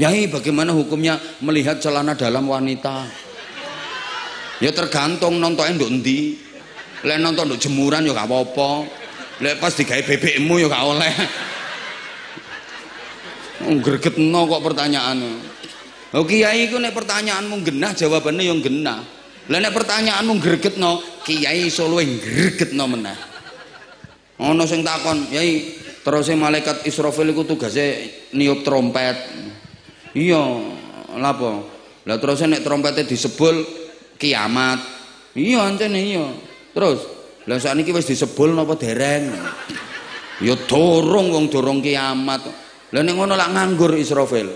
Yai, bagaimana hukumnya melihat celana dalam wanita? Ya tergantung nontonnya nduk endi. Lek nonton nduk jemuran ya gak apa-apa. Lek pas digawe bebekmu ya gak oleh. Gregetno kok pertanyaanmu. Oh kiai iku nek pertanyaanmu genah jawabannya yang genah. Lah nek pertanyaanmu gregetno, kiai iso luwih gregetno meneh. Ana sing takon, "Yai, terus malaikat Israfil iku tugase niup trompet." Iya, lha apa? Lah terus nek trompete disebul kiamat. Iya ancene iya. Terus, lah sakniki wis disebul napa dereng? Ya dorong wong dorong kiamat. Lah nek ngono lak nganggur Israfil.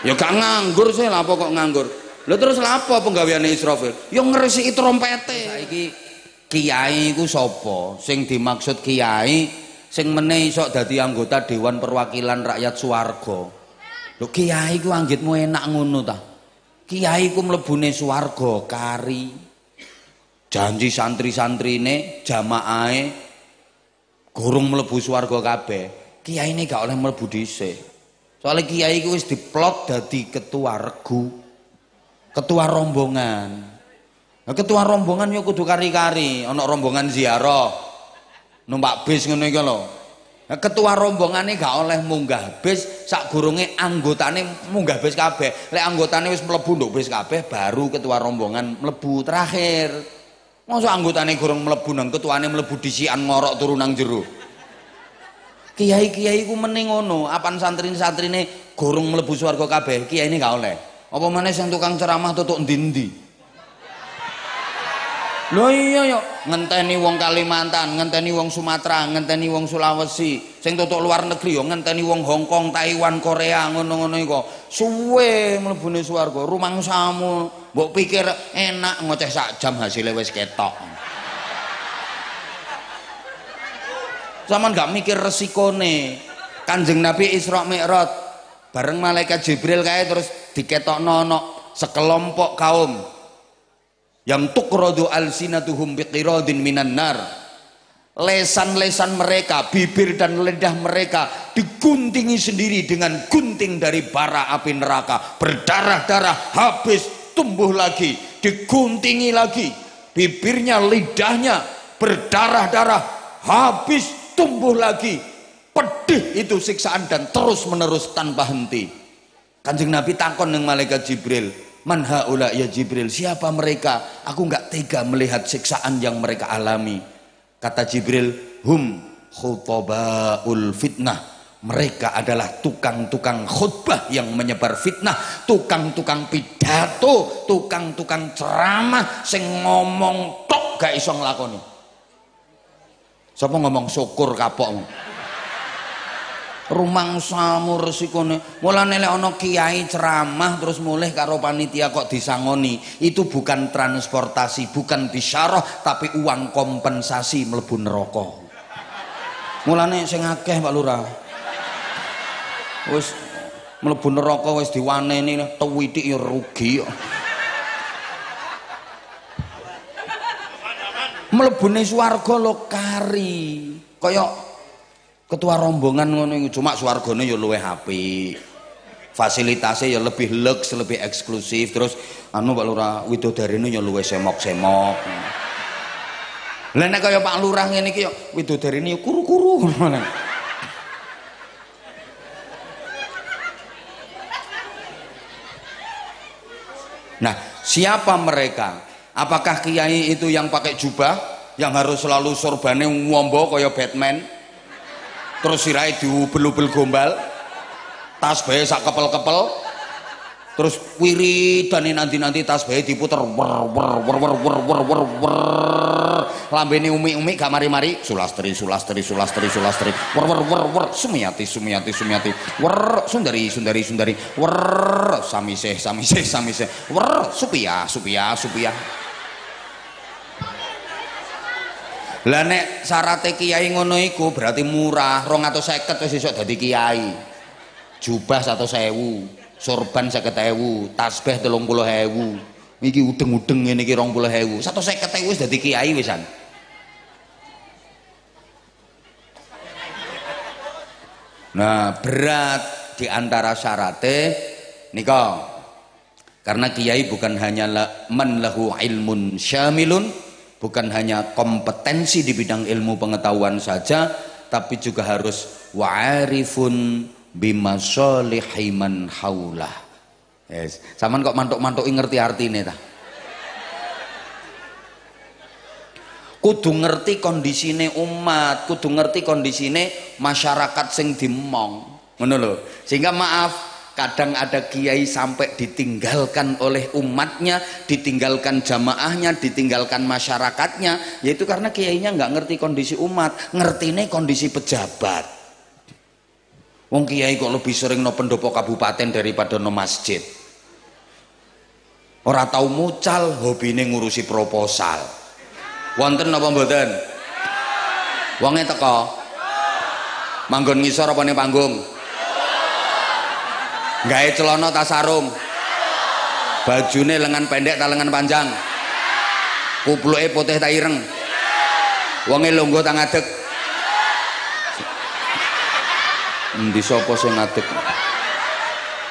Ya gak nganggur sih, lha apa kok nganggur? Lah terus lha apa penggaweane Israfil? Ya ngresiki trompete. Saiki kiai iku sapa? Sing dimaksud kiai sing meneh iso dadi anggota Dewan Perwakilan Rakyat Swarga. Lho kiai ku anggitmu enak ngono ta? Kiai ku mlebune swarga kari. Janji santri-santrine, jamaahe gurung mlebu swarga kabeh. Kiyaine gak oleh mlebu dhisik. Soale kiai ku wis diplot dadi ketua regu. Ketua rombongan. Nah, ketua rombongan yo kudu kari-kari, ana rombongan ziarah. Numpak bis ngono iki lho. Nah, ketua rombongane gak oleh munggah bis sakgurunge anggotane munggah bis kabeh. Lek anggotane wis mlebu nduk bis kabeh baru ketua rombongan mlebu terakhir. Mosok anggotane gurung mlebu nang ketuane mlebu dhisikan ngorok turu nang jero. Kiai-kiai ku meneng ngono, apan santri-santrine gurung mlebu swarga kabeh, kiyaine gak oleh. Apa maneh sing tukang ceramah tutuk endi-endi? Lho iya yo, ngenteni wong Kalimantan, ngenteni wong Sumatera, ngenteni wong Sulawesi, sing tutuk luar negeri yo ngenteni wong Hong Kong, Taiwan, Korea ngono-ngono iku. Suwe mlebune swarga, rumangsamu mbok pikir enak ngoceh sak jam hasilnya wis ketok. Zaman gak mikir resikone. Kanjeng Nabi Isra Mi'raj bareng malaikat Jibril kae terus diketokno ana sekelompok kaum yang tuqradu alsinatuhum biqiradin minan nar. Lesan-lesan mereka, bibir dan lidah mereka diguntingi sendiri dengan gunting dari bara api neraka, berdarah-darah, habis tumbuh lagi, diguntingi lagi, bibirnya, lidahnya berdarah-darah, habis tumbuh lagi. Pedih itu siksaan dan terus menerus tanpa henti. Kanjeng Nabi takon dengan malaikat Jibril, "Man haula ya Jibril, siapa mereka? Aku nggak tega melihat siksaan yang mereka alami." Kata Jibril, "Hum khutabaul fitnah." Mereka adalah tukang-tukang khutbah yang menyebar fitnah, tukang-tukang pidato, tukang-tukang ceramah sing ngomong tok gak iso nglakoni. Sapa ngomong syukur kapok. Rumangsamu resikone. Mulane lek ana kiai ceramah terus mulih karo panitia kok disangoni, itu bukan transportasi, bukan bisyarah, tapi uang kompensasi mlebu neraka. Mulane sing akeh Pak Lurah. Wis mlebu neraka wis diwaneni tuwitik ya rugi. Mlebune swarga lho kari. Kaya ketua rombongan ngono iku, cuma swargane ya luwih apik. Fasilitasnya ya lebih lux, lebih eksklusif. Terus anu Pak Lurah, widodarine ya luwih semok-semok. Lah nek kaya Pak Lurah ngene iki ya widodarine ya kuru-kuru. Nah, siapa mereka? Apakah kiai itu yang pakai jubah, yang harus selalu sorbane ngombo kaya Batman? Terus sirai diubel-ubel gombal, tas bae sak kepel-kepel, terus wiridane nanti tas bae diputer wer wer wer wer wer wer wer wer, lambene umi-umi gak mari-mari, sulastri wer wer wer wer, sumiyati wer sundari wer samiseh wer supia. Lah nek syaraté kiai ngono iku berarti murah, 250 wis iso dadi kiai. Jubah 100.000, sorban 50.000, tasbih 30.000. Iki udeng-udeng ngene iki 20.000. 150.000 wis dadi kiai wisan. Nah, berat di antara syaraté nika karena kiai bukan hanya man lahu ilmun syamilun, bukan hanya kompetensi di bidang ilmu pengetahuan saja, tapi juga harus wa'arifun bimasolihi man haulah. Yes. Saman kok mantuk-mantuki ngerti artine ta? Kudu ngerti kondisine umat, kudu ngerti kondisine masyarakat sing dimong, ngono lho. Sehingga maaf, kadang ada kiai sampai ditinggalkan oleh umatnya, ditinggalkan jamaahnya, ditinggalkan masyarakatnya, yaitu karena kiainya nggak ngerti kondisi umat, ngertine kondisi pejabat. Wong kiai kok lebih sering no pendopo kabupaten daripada no masjid. Ora tau mucal, hobine ngurusi proposal. Wonten apa mboten? Wonge teko. Manggon ngisor apa ning panggung? Gawe celana ta sarung? Bajune lengan pendek ta lengan panjang? Kupluke putih ta ireng? Wonge longgo ta ngadeg? Endi sapa sing ngadeg?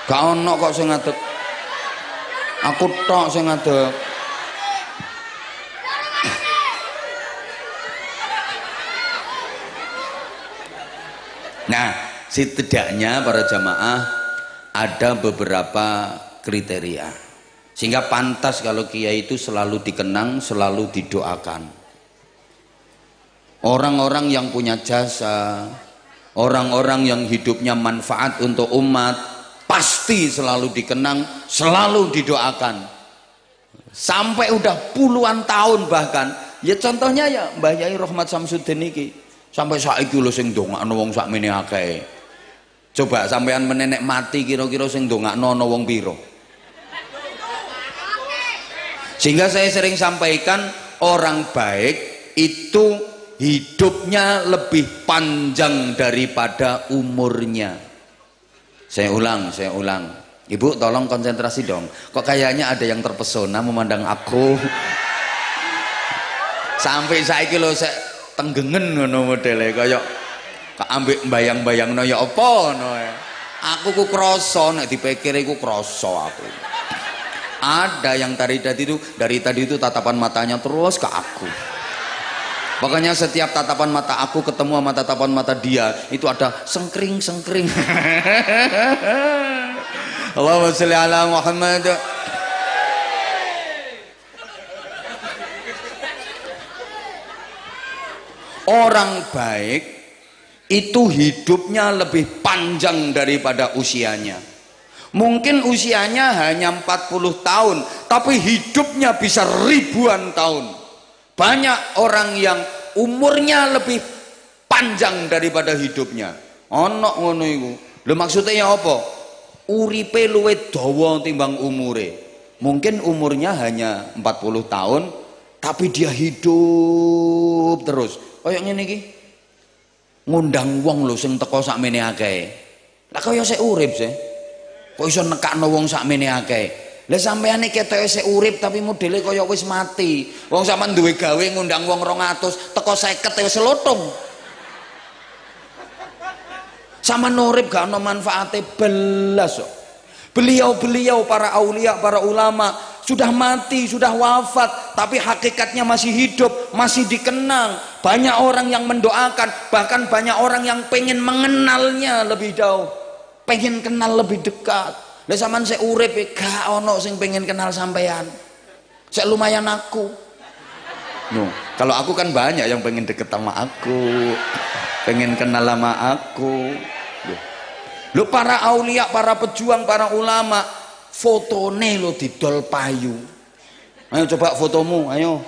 Gak ono kok sing ngadeg. Aku tok sing ngadeg. Nah, setidaknya para jamaah ada beberapa kriteria sehingga pantas kalau kiai itu selalu dikenang, selalu didoakan. Orang-orang yang punya jasa, orang-orang yang hidupnya manfaat untuk umat, pasti selalu dikenang, selalu didoakan. Sampai udah puluhan tahun bahkan. Ya contohnya ya Mbah Yai Rahmat Samsudin iki. Sampai saiki lho sing ndongakno wong sakmene akeh. Coba sampean menenek mati kira-kira sing ndongakno ana wong pira? Sehingga saya sering sampaikan orang baik itu hidupnya lebih panjang daripada umurnya. Saya ulang. Ibu tolong konsentrasi dong. Kok kayaknya ada yang terpesona memandang aku. Sampai saiki lho saya tenggengen ngono modele kaya ambek mbayang-bayangno ya apa ngono. Aku ku krasa nek dipikir iku krasa aku. Ada yang dari tadi itu tatapan matanya terus ke aku. Pokoknya setiap tatapan mata aku ketemu sama tatapan mata dia itu ada sengkring. Allahumma sholli ala Muhammad. Orang baik itu hidupnya lebih panjang daripada usianya. Mungkin usianya hanya 40 tahun, tapi hidupnya bisa ribuan tahun. Banyak orang yang umurnya lebih panjang daripada hidupnya. Ono ngono iku. Lho maksudnya apa? Uripe luwih dawa timbang umure. Mungkin umurnya hanya 40 tahun, tapi dia hidup terus. Kayak ngene iki. Ngundang wong lho sing teko sakmene akeh. Lah kaya sik urip sih. Kok iso nekakno wong sakmene akeh. Lah sampeyan iki ketoke sik urip tapi modele kaya wis mati. Wong sampean duwe gawe ngundang wong 200, teko 50 wis lotung. Sama urip gak ono manfaate belas kok. Beliau-beliau para aulia, para ulama sudah mati, sudah wafat, tapi hakikatnya masih hidup, masih dikenang. Banyak orang yang mendoakan, bahkan banyak orang yang pengen mengenalnya lebih jauh, pengen kenal lebih dekat. Lah sampean sik urip gak ono sing pengen kenal sampean. Sik lumayan aku. No, kalau aku kan banyak yang pengen deket sama aku, pengen kenal sama aku. Lho para aulia, para pejuang, para ulama, fotone lo didol payu. Ayo coba fotomu, ayo.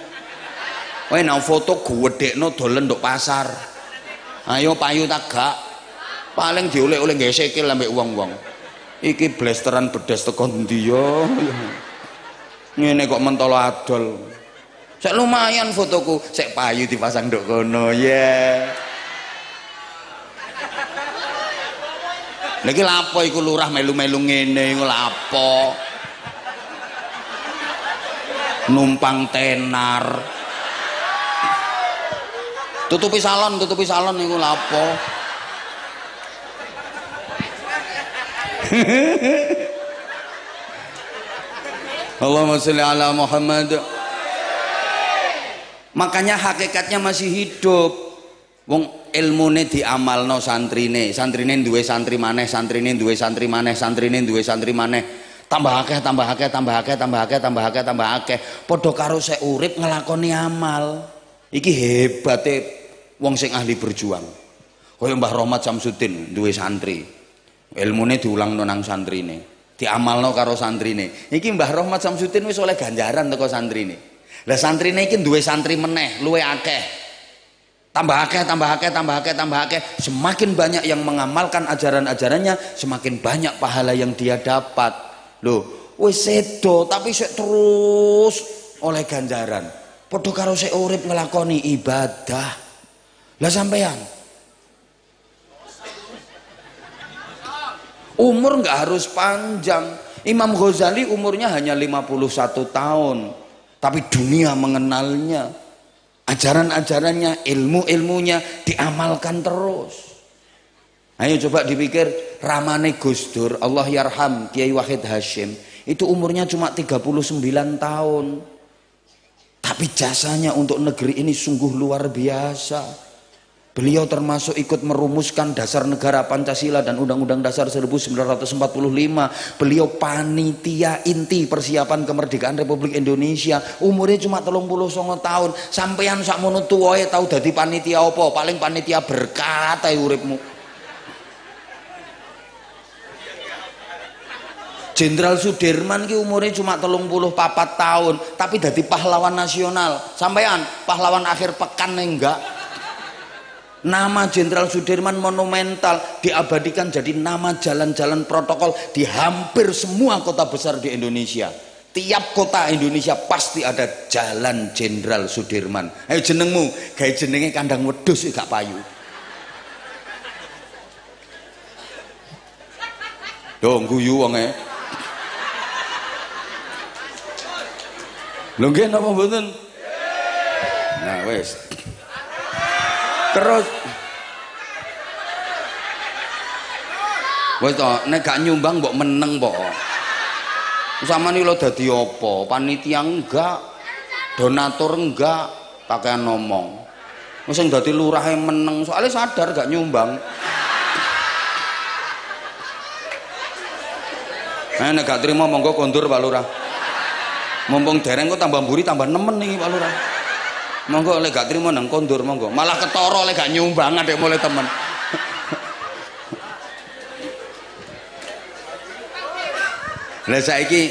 Wae nang foto gedekno dolen nduk pasar. Ayo payu tak gak. Paling dioleh-oleh nggae sikil ambek wong-wong. Iki blasteran bedes teko ndi yo. Ngene kok mentolo adol. Sik lumayan fotoku, sik payu dipasang nduk kono, ya. Lagi lapo iku lurah melu-melu ngene iku lapo. Numpang tenar. Tutupi salon iku lapo. Allahumma sholli ala Muhammad. Makanya hakikatnya masih hidup. Wong ilmune diamalno santrine, santrine duwe santri maneh, santrine duwe santri maneh, santrine duwe santri maneh. Tambah akeh, tambah akeh, tambah akeh, tambah akeh, tambah akeh, tambah akeh. Padha karo sek urip nglakoni amal. Iki hebate wong sing ahli berjuang. Kaya Mbah Rahmat Samsudin duwe santri. Ilmune diulangno nang santrine, diamalno karo santrine. Iki Mbah Rahmat Samsudin wis oleh ganjaran teko santrine. Lah santrine iki duwe santri meneh, luwe akeh. Tambah akeh, tambah akeh, tambah akeh, tambah akeh. Semakin banyak yang mengamalkan ajaran-ajarannya, semakin banyak pahala yang dia dapat. Loh, wis sedo tapi sik terus oleh ganjaran. Padha karo sik urip nglakoni ibadah. Lah sampean umur nggak harus panjang. Imam Ghazali umurnya hanya 51 tahun, tapi dunia mengenalnya. Ajaran-ajarannya, ilmu-ilmunya diamalkan terus. Ayo coba dipikir, ramane Gus Dur, Allah yarham, Kiai Wahid Hasyim, itu umurnya cuma 39 tahun. Tapi jasanya untuk negeri ini sungguh luar biasa. Beliau termasuk ikut merumuskan dasar negara Pancasila dan Undang-Undang Dasar 1945. Beliau panitia inti persiapan kemerdekaan Republik Indonesia. Umurnya cuma 39 tahun. Sampeyan sakmono tuwae tau dadi panitia apa? Paling panitia berkat ae uripmu. Jenderal Sudirman ki umurnya cuma 34 tahun, tapi dadi pahlawan nasional. Sampeyan pahlawan akhir pekan enggak? Nama Jenderal Sudirman monumental, diabadikan jadi nama jalan-jalan protokol di hampir semua kota besar di Indonesia. Tiap kota Indonesia pasti ada jalan Jenderal Sudirman. Ayo jenengmu, gawe jenenge kandang wedhus gak payu. Yo guyu wong e. Lho nggih napa mboten? Nah wis. Terus wis to, nek gak nyumbang mbok meneng mbok. Samane lho dadi apa? Panitia enggak, donatur enggak, kakean ngomong. Wis sing dadi lurahe meneng, soalnya sadar gak nyumbang. Nek gak trimo monggo kondur Pak Lurah. Mumpung dereng kok tambah mburi tambah nemen iki Pak Lurah. Monggo lek gak trimo nang kondur monggo. Malah ketara lek gak nyumbang adek mulai temen. Lah saiki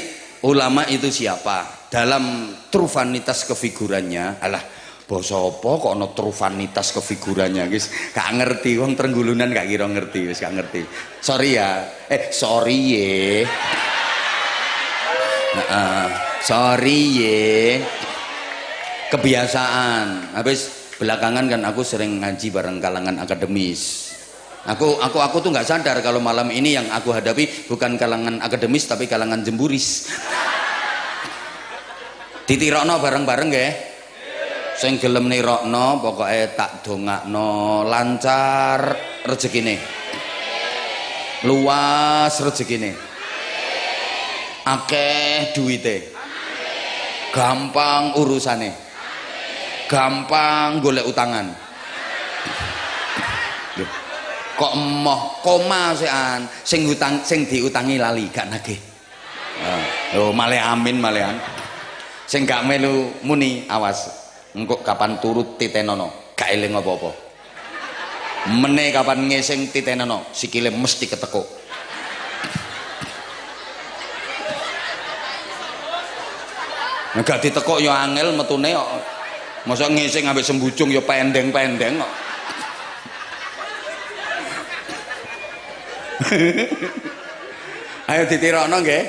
ulama itu siapa? Dalam trufanitas kefigurannya, alah basa apa kok ana trufanitas kefigurannya guys? Gak ngerti wong Trenggulunan gak kira ngerti, wis gak ngerti. Sorry ya. Sorry ye. Sorry ye. Kebiasaan. Habis belakangan kan aku sering ngaji bareng kalangan akademis. Aku tuh nggak sadar kalau malam ini yang aku hadapi bukan kalangan akademis tapi kalangan jemburis. Ditirokno bareng-bareng nggih. Sing gelem nirokno pokoke tak dongakno lancar rezekine. Luas rezekine. Akeh duwite. Gampang urusane. Gampang golek utangan. Kok emoh koma sean sing diutangi lali gak nagih. Lho malih amin malihan. Sing gak melu muni awas engko kapan turut titenono gak eling apa-apa. Meneh kapan ngesing titenono sikile mesti ketekuk. Nek gak ditekuk ya angel metune kok. Masa ngising ambek sembujung ya pendeng-pendeng kok. Ayo ditirokno nggih.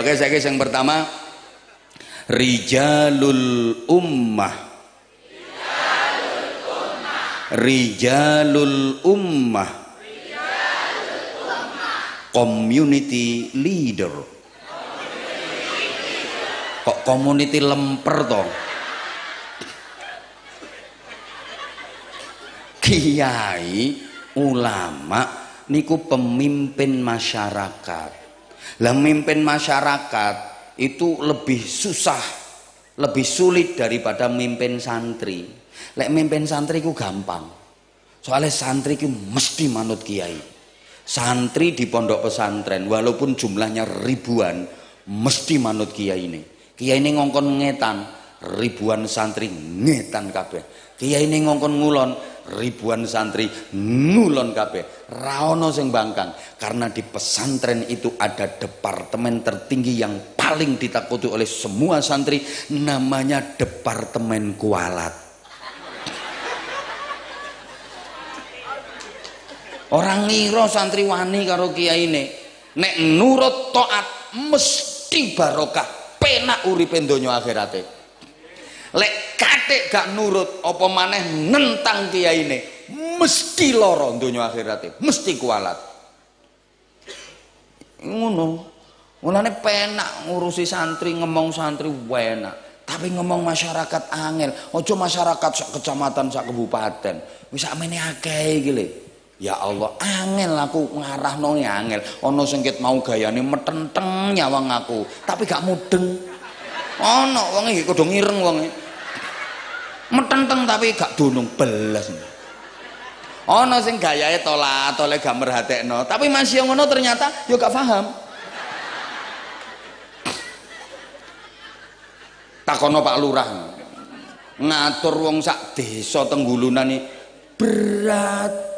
Oke saiki yang pertama Rijalul Ummah. Rijalul Ummah. Community leader. Kok community lemper toh? Kiai, ulama niku pemimpin masyarakat. Lah mimpin masyarakat itu lebih susah, lebih sulit daripada mimpin santri. Lek mimpin santri ku gampang. Soalnya santri ku mesti manut kiai. Santri di pondok pesantren walaupun jumlahnya ribuan mesti manut kiai ini. Kiai ini ngongkon ngetan, ribuan santri ngetan kabeh. Kiai ini ngongkon ngulon, ribuan santri ngulon kabeh. Ra ono sing bangkang karena di pesantren itu ada departemen tertinggi yang paling ditakuti oleh semua santri, namanya departemen kualat. Orang ngira santri wani karo kiai ini, nek nurut taat mesti barokah, penak uripe donya akhirate. Lek katik gak nurut apa maneh nentang kiai ini, mesti lara donya akhirate, mesti kualat. Ngono. Mulane penak ngurusi santri, ngomong santri enak. Tapi ngomong masyarakat angel, aja masyarakat sak kecamatan, sak kabupaten. Wis sakmene akeh iki lho. Ya Allah, angel aku ngarahno angel. Ana sing ket mau gayane metenteng nyawang aku, tapi gak mudeng. Ana wong iki kudu ngireng wong. Metenteng tapi gak dunung belas. Ana sing gayahe tole gak merhatekno, tapi masih ngono ternyata yo gak paham. Takono Pak Lurah. Ngatur wong sak desa tenggulunan iki berat.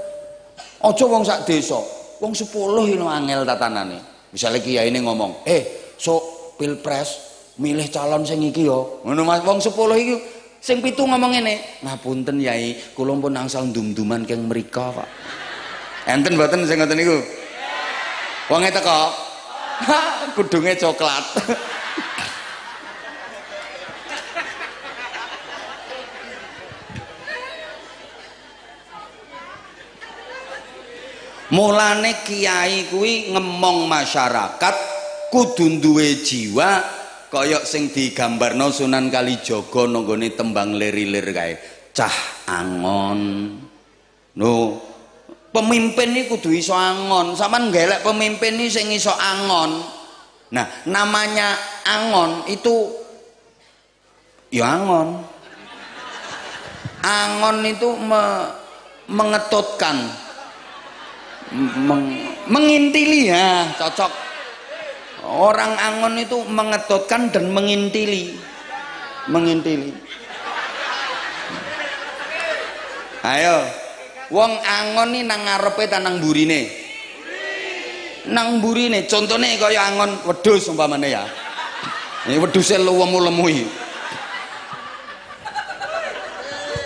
Aja wong sak desa, wong 10 lho angel tatanane. Misale kiai ini ngomong, sok pilpres milih calon sing iki yo. Ngono Mas, wong 10 iki sing 7 ngomong ngene, ngapunten Yai, kula pun angsal ndum-nduman keng mrika, Pak. Enten mboten sing ngoten niku? Wonge teko. Kudunge coklat. Mulane kiai kuwi ngemong masyarakat kudu duwe jiwa kaya sing digambarno Sunan Kalijaga nanggone tembang lir-lir kae. Cah angon. No, pemimpin iki kudu iso angon. Sampeyan ngelek pemimpin iki sing iso angon. Nah, namanya angon itu ya angon. Angon itu mengetutkan. Mengintili ya, cocok. Orang angon itu mengetutkan dan mengintili. Ayo, wong angon nih nang ngarepe ta nang burine? Nang burine. Contone kaya angon wedhus umpamane ya. Ini wedhuse lemu-lemu iki.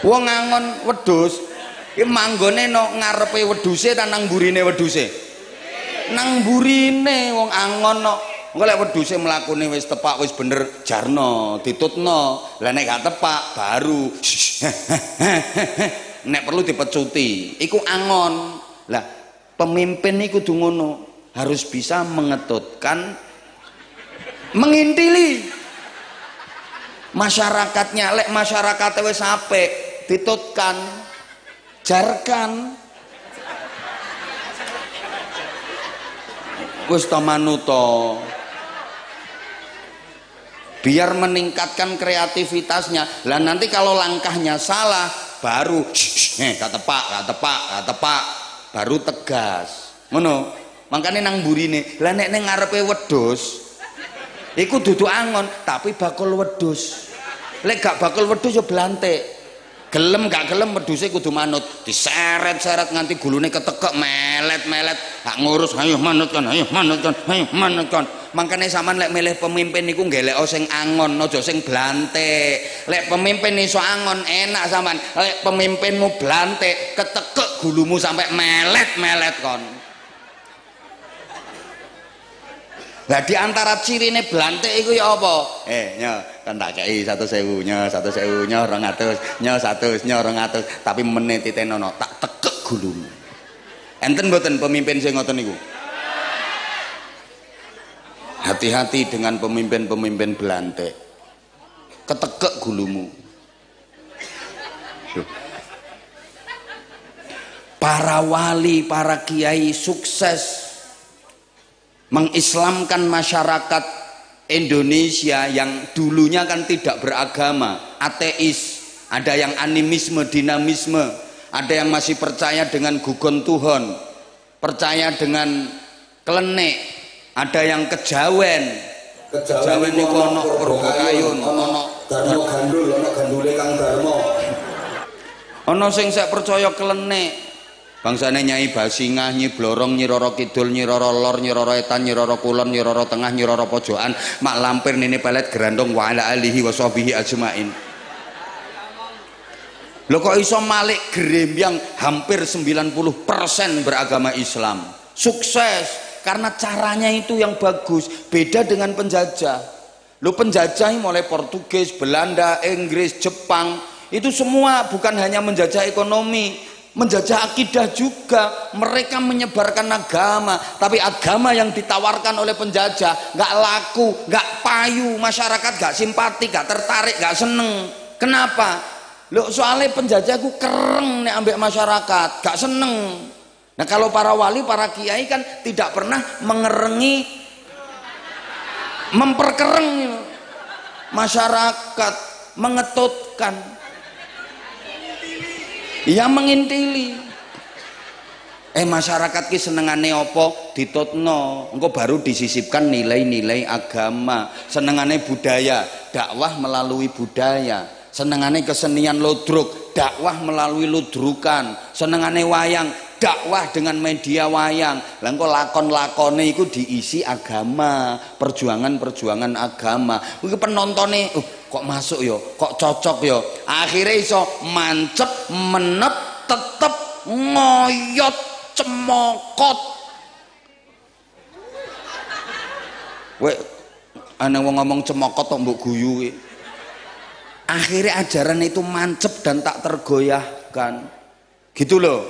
Wong angon wedhus iki manggone no ngarepe wedhuse ta nang burine wedhuse? Nang burine wong angon no. Engko lek wedhuse mlakune wis tepak wis bener jarno, ditutno. Lah nek gak tepak baru nek perlu dipecuti. Iku angon. Lah pemimpin iku kudu ngono, harus bisa mengetutkan, mengintili masyarakatnya. Lek masyarakate wis apik, ditutkan, jarkan wis ta manuto biar meningkatkan kreativitasnya. Lah nanti kalau langkahnya salah baru gak tepak baru tegas ngono. Makanya nang burine. Lah nek ning ngarepe wedhus iku dudu angon tapi bakul wedhus. Lek gak bakul wedhus ya blantik. Gelem gak gelem wedhuse kudu manut, diseret-seret nganti gulune ketekek melet-melet, gak ngurus, ayo manut kan. Makane sampean lek milih pemimpin niku ngelek sing angon, aja sing blantik. Lek pemimpin iso angon enak sampean, lek pemimpinmu blantik, ketekek gulumu sampai melet-melet kon. Lah di antara cirine blantik iku ya apa? Nyo, kan tak kei 1.000, nyo 1.000, nyo 200, nyo 100, nyo 200, tapi menit titenono tak tekek gulumu. Enten mboten pemimpin sing ngoten niku? Hati-hati dengan pemimpin-pemimpin blantik. Ketekek gulumu. Para wali, para kiai sukses mengislamkan masyarakat Indonesia yang dulunya kan tidak beragama, ateis, ada yang animisme, dinamisme, ada yang masih percaya dengan gugon Tuhan, percaya dengan klenek, ada yang kejawen niku ana Purba Kayun, ana Darmo Gandul, ana gandule Kang Darmo. Ana sing sek percaya klenek. Bangsane Nyai Basingah, Nyi Blorong, Nyi Roro Kidul, Nyi Roro Lor, Nyi Roro Etan, Nyi Roro Kulon, Nyi Roro Tengah, Nyi Roro Pojokan, Mak Lampir, Nini Pelet, Gerandong, wa ala alihi wa sahbihi ajmain. Lho kok iso malik grembyang hampir 90% beragama Islam. Sukses karena caranya itu yang bagus, beda dengan penjajah. Lho penjajah mulai Portugis, Belanda, Inggris, Jepang, itu semua bukan hanya menjajah ekonomi, menjajah akidah juga. Mereka menyebarkan agama, tapi agama yang ditawarkan oleh penjajah nggak laku, nggak payu, masyarakat nggak simpati, nggak tertarik, nggak seneng. Kenapa? Loh soalnya penjajah ku kereng nih ambek masyarakat, gak seneng. Nah kalau para wali, para kiai kan tidak pernah mengerengi, memperkereng masyarakat, mengetutkan, ya mengintili. Masyarakat ki senengane apa ditutno, engko baru disisipkan nilai-nilai agama. Senengane budaya, dakwah melalui budaya. Senengane kesenian ludruk, dakwah melalui ludrukan. Senengane wayang, dakwah dengan media wayang. Lah engko lakon-lakone iku diisi agama, perjuangan-perjuangan agama. Iki penontone kok masuk ya, kok cocok ya. Akhirnya iso mancep, menep, tetep ngoyot, cemokot. Wek ana wong ngomong cemokot kok mbok guyu iki. Akhirnya ajaran itu mancep dan tak tergoyahkan gitu loh.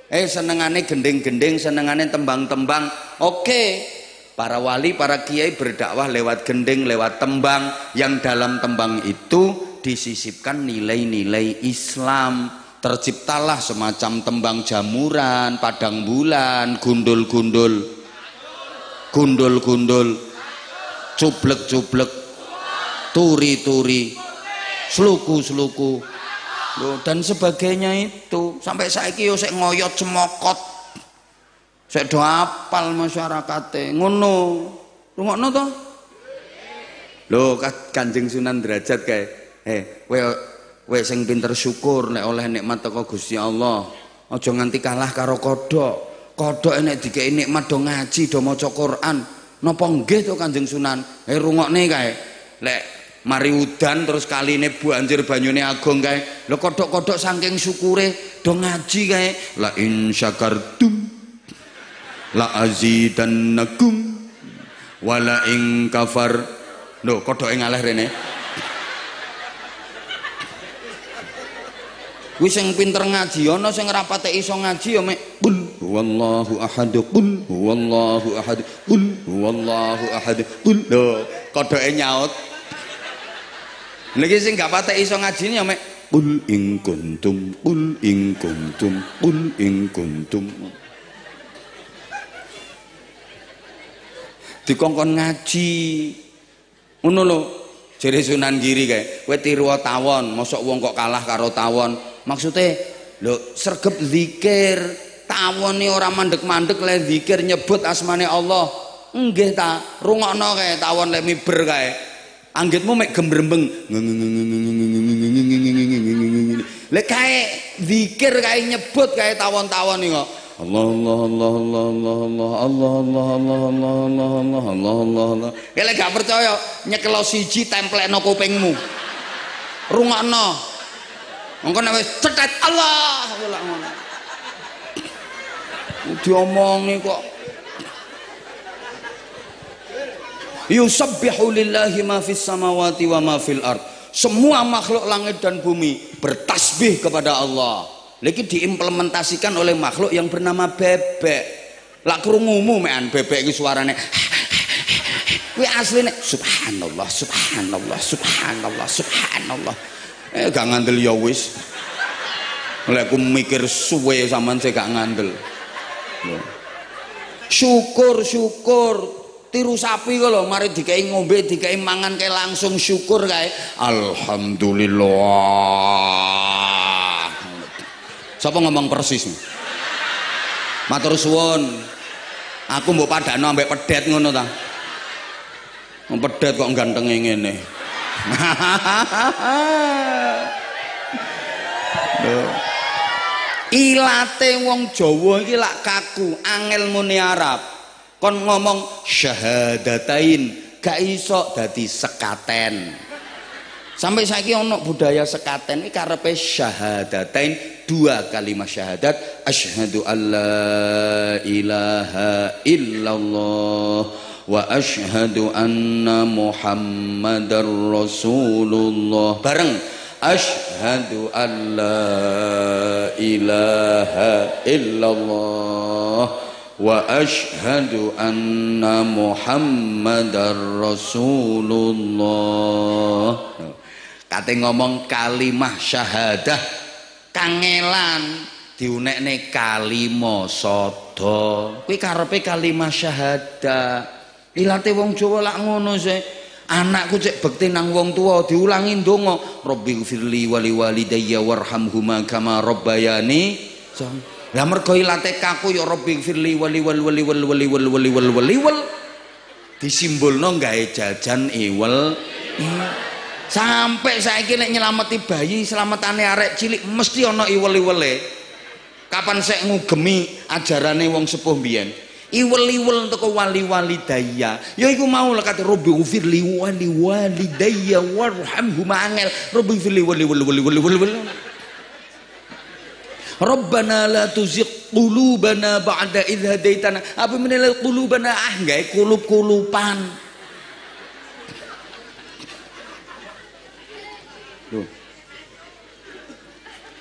Senengane gending-gending, senengane tembang-tembang. Oke, para wali, para kiai berdakwah lewat gending, lewat tembang, yang dalam tembang itu disisipkan nilai-nilai Islam. Terciptalah semacam tembang jamuran, padang bulan, gundul-gundul, gundul-gundul, cublek-cublek, turi-turi, sluku-sluku, dan sebagainya itu. Sampai saiki yo sik ngoyot cemokot, sik do apal masyarakate ngono. Rungokno to lho. Kanjeng Sunan Derajat kae, kowe sing pinter syukur nek oleh nikmat teko Gusti Allah, aja nganti kalah karo kodhok. Kodhok nek dikei nikmat do ngaji, do maca Quran, napa nggih to Kanjeng Sunan? Rungokne kae, lek mari udan terus kaline banjir banyune agung kae, lho kodhok-kodhok saking syukure do ngaji kae, la in syakartum la azidannakum wala in kafar. Lho kodhoke ngalih rene. Kuwi sing pinter ngaji ana, sing rapate iso ngaji ya mek qul huwallahu ahad, qul huwallahu ahad, qul huwallahu ahad, qul. Lho kodhoke nyaut. Lagi sing gak patek iso ngajine ya mek qul in kuntum, qul in kuntum, qul in kuntum. Dikongkon ngaji. Ngono lho, jere Sunan Giri kae, kowe tiru tawon, mosok wong kok kalah karo tawon. Maksudnya lho sregep zikir, tawone ora mandek-mandek le zikir nyebut asmane Allah. Nggih ta, rungokno kae tawon lek miber kae. Anggitmu mek gembrembeng. Lek kae zikir kae nyebut kae tawon-tawon iki kok. Allah Allah Allah Allah Allah Allah Allah Allah Allah Allah Allah Allah Allah Allah Allah. Lek gak percaya nyekelo siji templekno kupingmu. Rungokno. Mengko nek wis cetet Allah lak ngono. Diomongi kok. Yusabbihu lillahi ma fis samawati wa ma fil ard. Semua makhluk langit dan bumi bertasbih kepada Allah. Lagi diimplementasikan oleh makhluk yang bernama bebek. Lak krungumu mekan bebek iki suarane. Kuwi asline subhanallah subhanallah subhanallah subhanallah. Gak ngandel ya wis. Lek aku mikir suwe sampean sik gak ngandel. Syukur syukur. tiru sapi kok lho, mari dikai ngombe, dikai mangan kae langsung syukur kae. Alhamdulillah. Sapa ngomong persis? Matur suwun. Aku mbok padakno ambek pedet ngono ta. Pedet kok gantenge ngene. Ilate wong Jawa iki lak kaku, angel muni Arab. Kon ngomong syahadatain, gak iso dadi sekaten. Sampai saiki ono budaya sekaten iki karepe syahadatain, dua kalimat syahadat, asyhadu alla ilaha illallah wa asyhadu anna muhammadar rasulullah. Bareng asyhadu alla ilaha illallah wa asyhadu anna muhammadar rasulullah. Kate ngomong kalimah syahadah kangelan diunekne kalima sada. Kuwi karepe kalimah syahadah. Ilate wong Jawa lak ngono sih. Anakku cek bekti nang wong tua diulangi ndonga Rabbighfirli wa liwalidayya warhamhuma kama rabbayani. Lah mergo ilate kaku ya Rabbighfirli wa liwal disimbolno gawe jajan iwel. Sampai saiki nek nyelameti bayi selamatane arek cilik mesti ana iwel-iwele. Kapan sek ngugemi ajarane wong sepuh mbiyen? Iwel-iwel teko wali-wali daya. Ya iku mau lek kate Rabbighfirli wa liwalidayya warhamhuma angel. Rabbighfirli wa liwal. Rabbana la tuzigh qulubana ba'da idh hadaitana. Apa menilai qulubana gawe kulub-kulupan. Loh.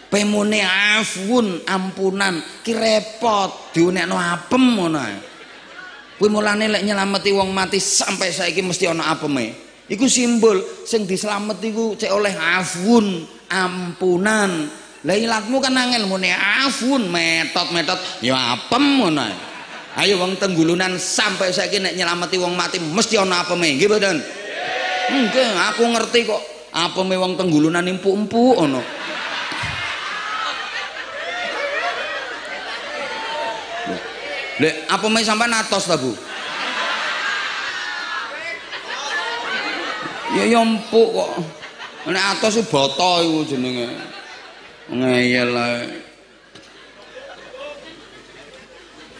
Pemune afun ampunan ki repot diunekno apem ngono ae. Kuwi mulane lek nyelameti wong mati sampai saiki mesti ana apeme. Iku simbol sing dislameti iku cek oleh afun ampunan. Lah ilatmu kan angel mune afun metot-metot ya apem ngono ae. Ayo wong Tenggulunan sampai saiki nek nyelameti wong mati mesti ana apeme. Nggih mboten? Nggih, aku ngerti kok. Apeme wong Tenggulunan empuk-empuk ngono. Lek apa mai sampean atos ta Bu? Ya empuk kok. Nek atos boto iku jenenge. Ngeyel ae.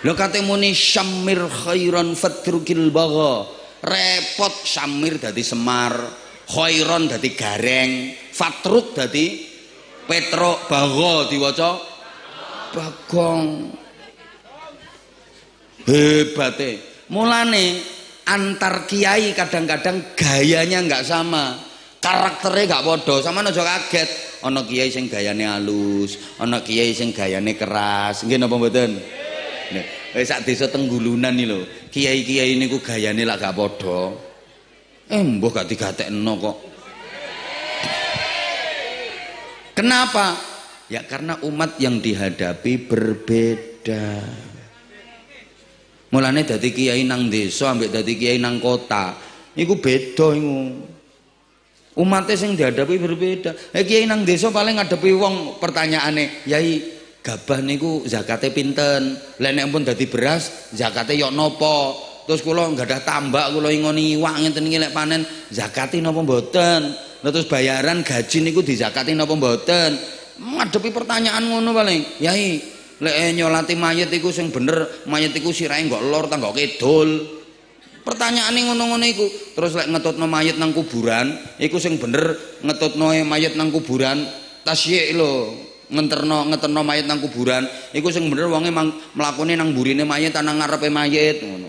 Lho kate muni syamir khairan fatrukil bagha. Repot Syamir dadi Semar, khairon dadi Gareng, fatruk dadi Petruk, bagha diwaca Bagong. Hebate mulane antar kiai kadang-kadang gayanya nggak sama, karakternya nggak podo. Sama aja kaget, ana kiai sing gayane halus, ana kiai sing gayane keras. Nggih napa mboten? Nek sak desa Tenggulunan iki lho, kiai-kiai niku gayane lak gak podo. Mbah gak digatekno kok. Kenapa? Ya karena umat yang dihadapi berbeda. Mulane dadi kiai nang desa ambek dadi kiai nang kota iku beda iku. Umate sing dihadapi berbeda. Kiai nang desa paling ngadepi wong pertanyaane, "Yai, gabah niku zakate pinten? Lah nek pun dadi beras, zakate yok napa? Terus kula nggadah tambak, kula ingoni iwak ngenten iki lek panen, zakate napa mboten? Lah terus bayaran gaji niku dizakati napa mboten?" Ngadepi pertanyaan ngono paling, "Yai, lek nyolati mayit iku sing bener, mayit iku sirahe nggo lor ta nggo kidul." Pertanyaane ngono-ngono iku. Terus lek ngetutno mayit nang kuburan, iku sing bener ngetutno mayit nang kuburan, tasyik lho, ngeterno mayit nang kuburan, iku sing bener wonge mlakune nang mburine mayit ta nang ngarepe mayit ngono.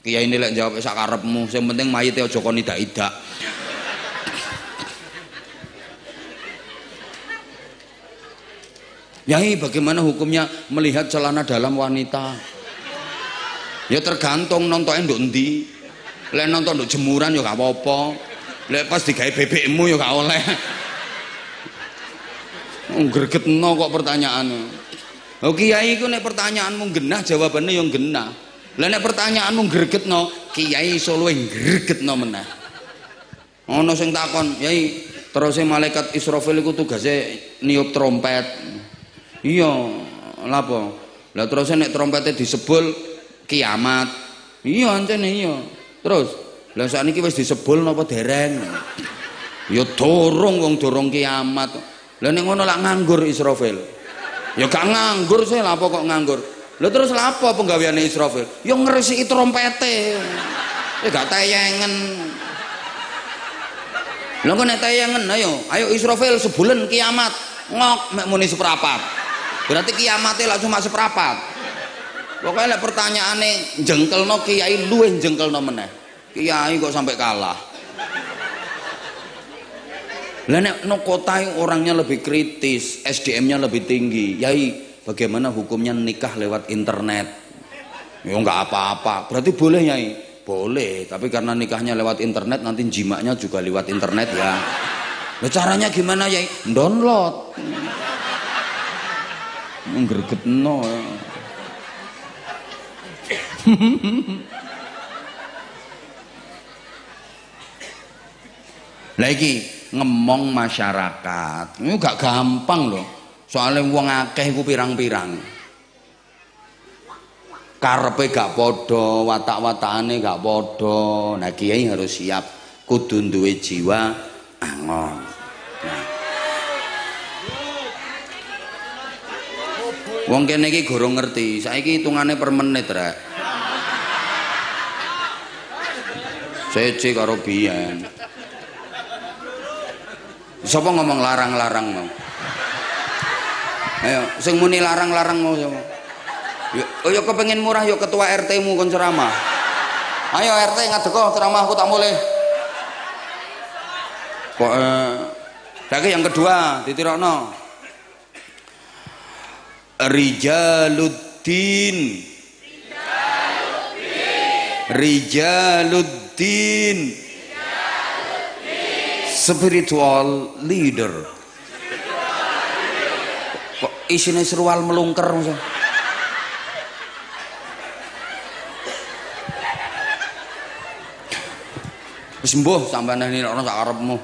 Kiai ini lek jawab sak karepmu, sing penting mayite aja kon idak-idak. Yai, bagaimana hukumnya melihat celana dalam wanita? Ya tergantung nontonnya nduk endi. Lek nonton nduk jemuran ya gak apa-apa. Lek pas digawe bebekmu ya gak oleh. Gregetno kok pertanyaan. Oh kiai iku nek pertanyaanmu genah jawabannya yang genah. Lah nek pertanyaanmu gregetno, Kiai Solo gregetno meneh. Ana sing takon, "Yai, terus malaikat Israfil iku tugase niup trompet." Iya, lha apa? Lah terus nek trompete disebul kiamat. Iya ancene iya. Terus, lah sakniki wis disebul napa dereng? Ya dorong wong dorong kiamat. Lah nek ngono lak nganggur Israfil. Ya gak nganggur sih, lha apa kok nganggur? Lah terus lha apa penggaweane Israfil? Ya ngresiki trompete. Ya gak tayangen. Lha kok nek tayangen ayo Israfil sebulan kiamat. Ngok mek muni seprapat. Berarti kiamate lak cuma seprapat. Pokoknya lek pertanyaane jengkelno kiai luwih jengkelno meneh. Kiai kok sampai kalah. Lah nek no kota orangnya lebih kritis, SDM-nya lebih tinggi. Yai, bagaimana hukumnya nikah lewat internet? Ya enggak apa-apa. Berarti boleh, Yai? Boleh, tapi karena nikahnya lewat internet nanti jimaknya juga lewat internet ya. Lah caranya gimana, Yai? Download. Ngregetno. Lagi ngemong masyarakat ini gak gampang loh, soalnya wong akeh iku pirang-pirang, karepe gak podo, watak-watakane gak podo. Nah kiai harus siap, kudu duwe jiwa angon. Nah. Wong kene iki gorong ngerti, saiki hitungane per menit rek. Sece karo biyen. Sapa ngomong larang-larang mau? Ayo, sing muni larang-larang mau sapa? Yo kepengin murah yo ketua RT-mu kon ceramah. Ayo RT ngadeko ceramah aku tak mulih. Kok lagi yang kedua ditirokno. Rijaluddin. Spiritual leader. Kok isine serual melungker maksud. Wis mbuh sampeyan nirokno sak karepmu.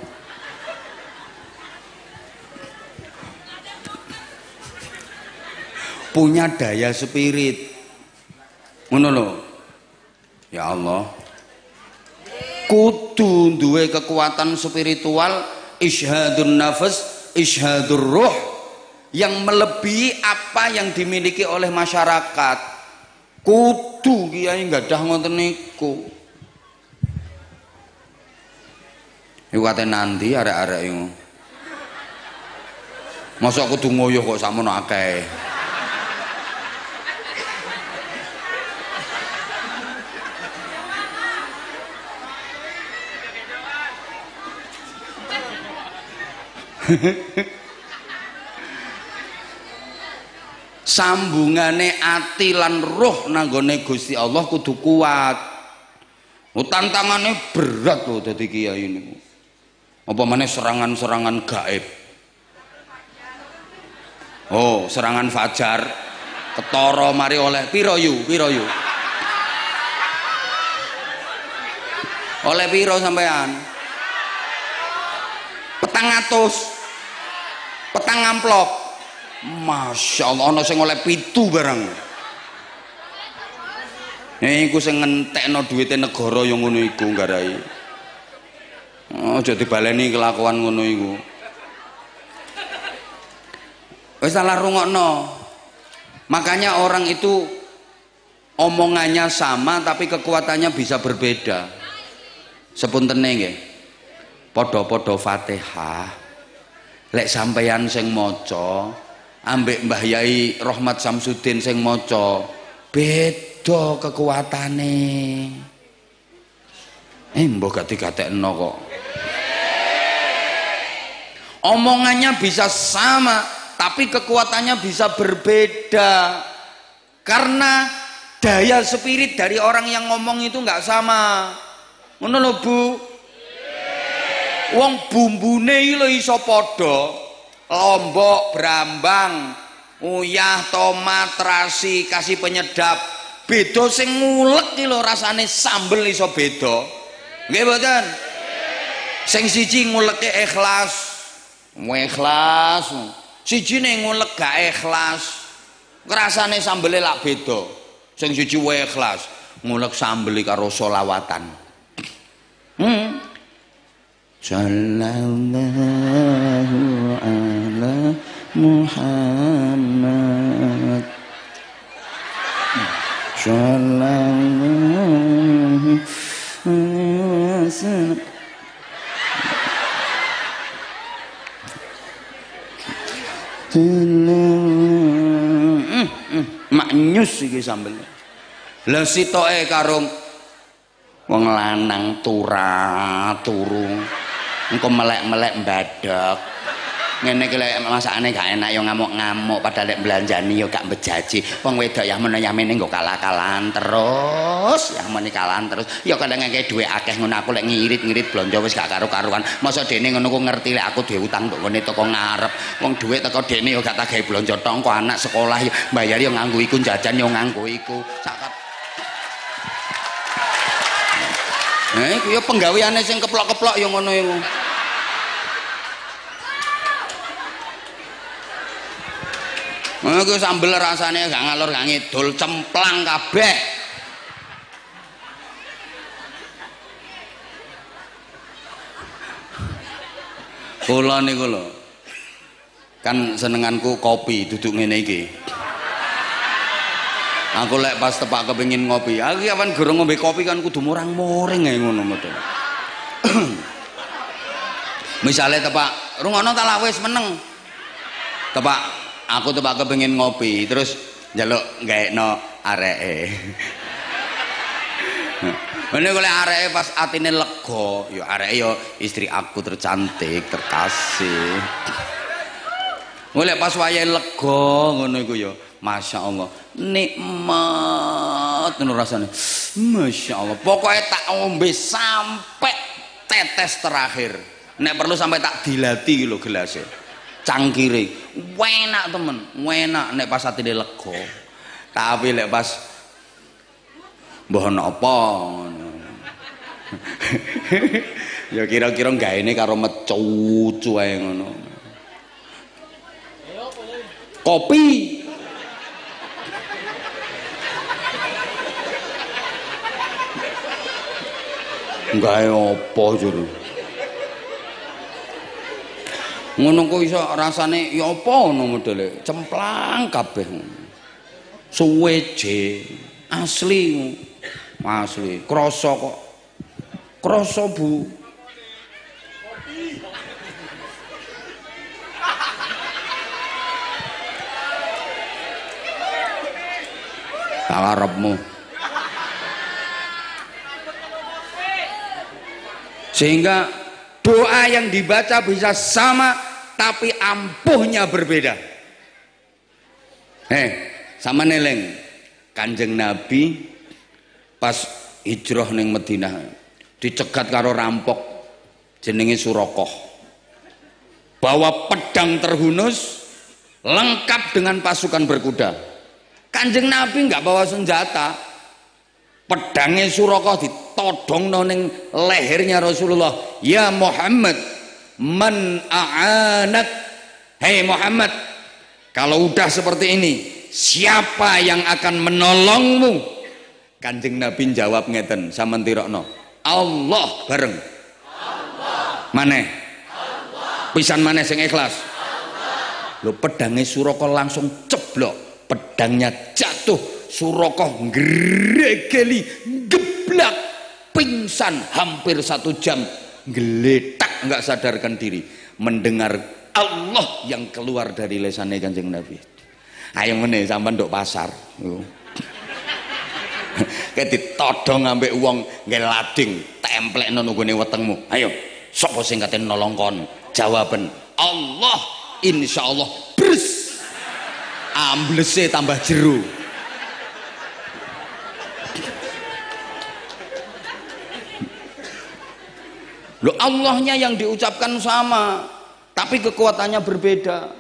Punya daya spirit. Ngono lho. Ya Allah. Kudu duwe kekuatan spiritual, isyhadun nafas, isyadur ruh, yang melebihi apa yang dimiliki oleh masyarakat. Kudu kiai nggadah ngoten niku. Iku kate nanti arek-arek iku. Mosok kudu ngoyo kok sakmono akeh. Sambungane ati lan roh nanggone Gusti Allah kudu kuat. Tantangane berat loh dadi kiai niku. Apa meneh serangan-serangan gaib. Oh, serangan fajar. Ketara mari oleh piro yu? Oleh piro sampean? Petang amplop. Masya Allah, ana sing oleh 7 barang. Iku sing ngentekno duwite negara yang ngono iku nggarai. Aja dibaleni kelakuan ngono iku. Wis salah rungokno. Makanya orang itu omongannya sama tapi kekuatannya bisa berbeda. Sepuntene nggih. Padha-padha Fatihah. Lek sampeyan sing maca ambek Mbah Yai Rahmat Samsudin sing maca beda kekuatane. Mbok gak digatekno kok. Omongannya bisa sama tapi kekuatannya bisa berbeda karena daya spirit dari orang yang ngomong itu nggak sama. Ngono lho Bu. Wong bumbune iki lho iso padha. Lombok, brambang, uyah, tomat, terasi, kasih penyedap, Beda sing ngulek ki lho rasane sambel iso beda. Nggih mboten? Sing siji nguleke ikhlas. Ikhlas. Siji ning ngulek gak ikhlas. Rasane sambele lak beda. Sing siji ikhlas, ngulek sambeli karo selawatan. Sallallahu ala Muhammad. Sallallahu alaihi wasallam. Maknyus iki sambel. Lah sitoke karo wong lanang turu. Engko melek-melek mbadak. Ngene iki lek masakane gak enak ya ngamuk-ngamuk padahal lek belanjani ya gak bejaji. Wong wedok ya mene yamene nggo kalah-kalahan terus. Ya mene kalahan terus. Ya kadang ngeke dhuwit akeh ngono aku lek ngirit-ngirit blonjo wis gak karo-karuan. Masa dene ngono ku ngerti lek aku dhewe utang nduk ngene teko ngarep. Wong dhuwit teko dene ya gak tak gawe blonjo tok kok anak sekolah ya bayar ya nganggo iku jajan ya nganggo iku. Iku ya penggaweane sing keplok-keplok ya ngono iku. Iku sambel rasane gak ngalor gak ngidul, cemplang kabeh. Kula niku lho. Kan senenganku kopi duduk ngene iki. Aku lek pas tepak kepengin ngopi, aku kapan gorong ngombe kopi kan kudu murang-muring ae ngono model. Misale tepak rungono tak lak wis meneng. Tepak aku tepak kepengin ngopi terus njaluk gaekno areke. Mene kok lek areke pas atine lega, ya areke ya istri aku tercantik, terkasih. Golek pas wayahe lega ngono iku ya, masyaallah, nikmat ngono rasane. Masyaallah, pokoke tak ombe sampai tetes terakhir. Nek perlu sampai tak dilati lho gelasnya. Cangkire. Enak temen, enak nek pas atine lega. Tapi lek pas mbah napa ngono. Ya kira-kira gaene karo mecucu ae ngono. Kopi gawe apa jero ngono kok iso rasane ya apa ngono modele cemplang kabeh suweje asli krasa kok krasa Bu. Kalarepmu sehingga doa yang dibaca bisa sama tapi ampuhnya berbeda. Sama neleng Kanjeng Nabi pas hijrah ning Madinah dicegat karo rampok jenenge Surakoh, bawa pedang terhunus lengkap dengan pasukan berkuda. Kanjeng Nabi nggak bawa senjata, pedangnya Surakoh ditodong ning lehernya Rasulullah. Ya Muhammad, man a'anak, hei Muhammad, kalau udah seperti ini siapa yang akan menolongmu? Kanjeng Nabi jawab ngeten sampean tirokno, Allah bareng. Allah. Maneh? Allah. Pisan maneh sing ikhlas. Allah. Lho pedangnya Surakoh langsung ceblok. Pedangnya jatuh, Surakoh ngregeli, geblak, pingsan hampir 1 jam, geletak nggak sadarkan diri, mendengar Allah yang keluar dari lisannya Kanjeng Nabi. Ayo meneh sampean nduk pasar. Kayak ditodong ambek wong nggih lading, templekno nggone wetengmu. Ayo, sapa sing kate nolong kon? Jawaban Allah, insyaallah bres. Amblese tambah jero. Loh, Allahnya yang diucapkan sama tapi kekuatannya berbeda.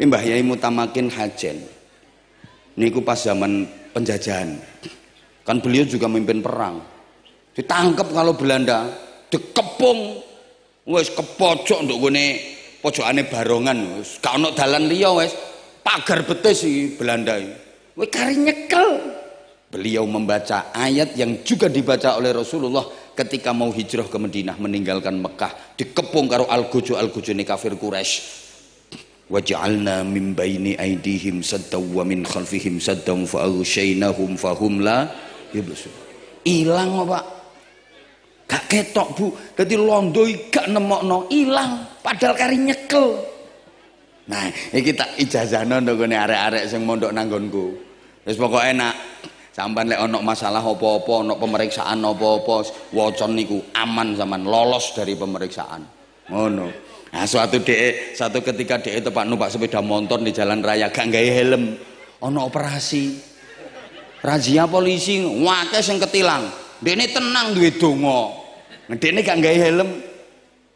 Mbah Yai Mutamakin Hajen niku pas zaman penjajahan. Kan beliau juga memimpin perang. Ditangkap kalau Belanda, dikepung, wes ke pojok nduk gone pojokane Barongan, wis gak ono dalan liya wis, pagar betis iki Belanda iki. Wis kari nyekel. Beliau membaca ayat yang juga dibaca oleh Rasulullah ketika mau hijrah ke Madinah meninggalkan Mekah, dikepung karo algojo-algojone kafir Quraisy. Waj'alna min baini aidihim saddaw wa min khalfihim saddaw fa aghshaynahum fahum la yubsir. Ilang Pak. Gak ketok Bu. Dadi londo gak nemokno, ilang padahal kari nyekel. Nah, iki tak ijazahno ndok arek-arek sing mondok nang nggonku. Wis pokoke enak. Sampeyan lek ana masalah apa-apa, ana pemeriksaan apa-apa, wacon niku aman sampean, lolos dari pemeriksaan. Ngono. Nah, suatu ketika tepak numpak sepeda motor di jalan raya gak nggawe helm, ana operasi. Razia polisi, wakil sing ketilang. Dekne tenang duwe donga. Dekne gak nggawe helm.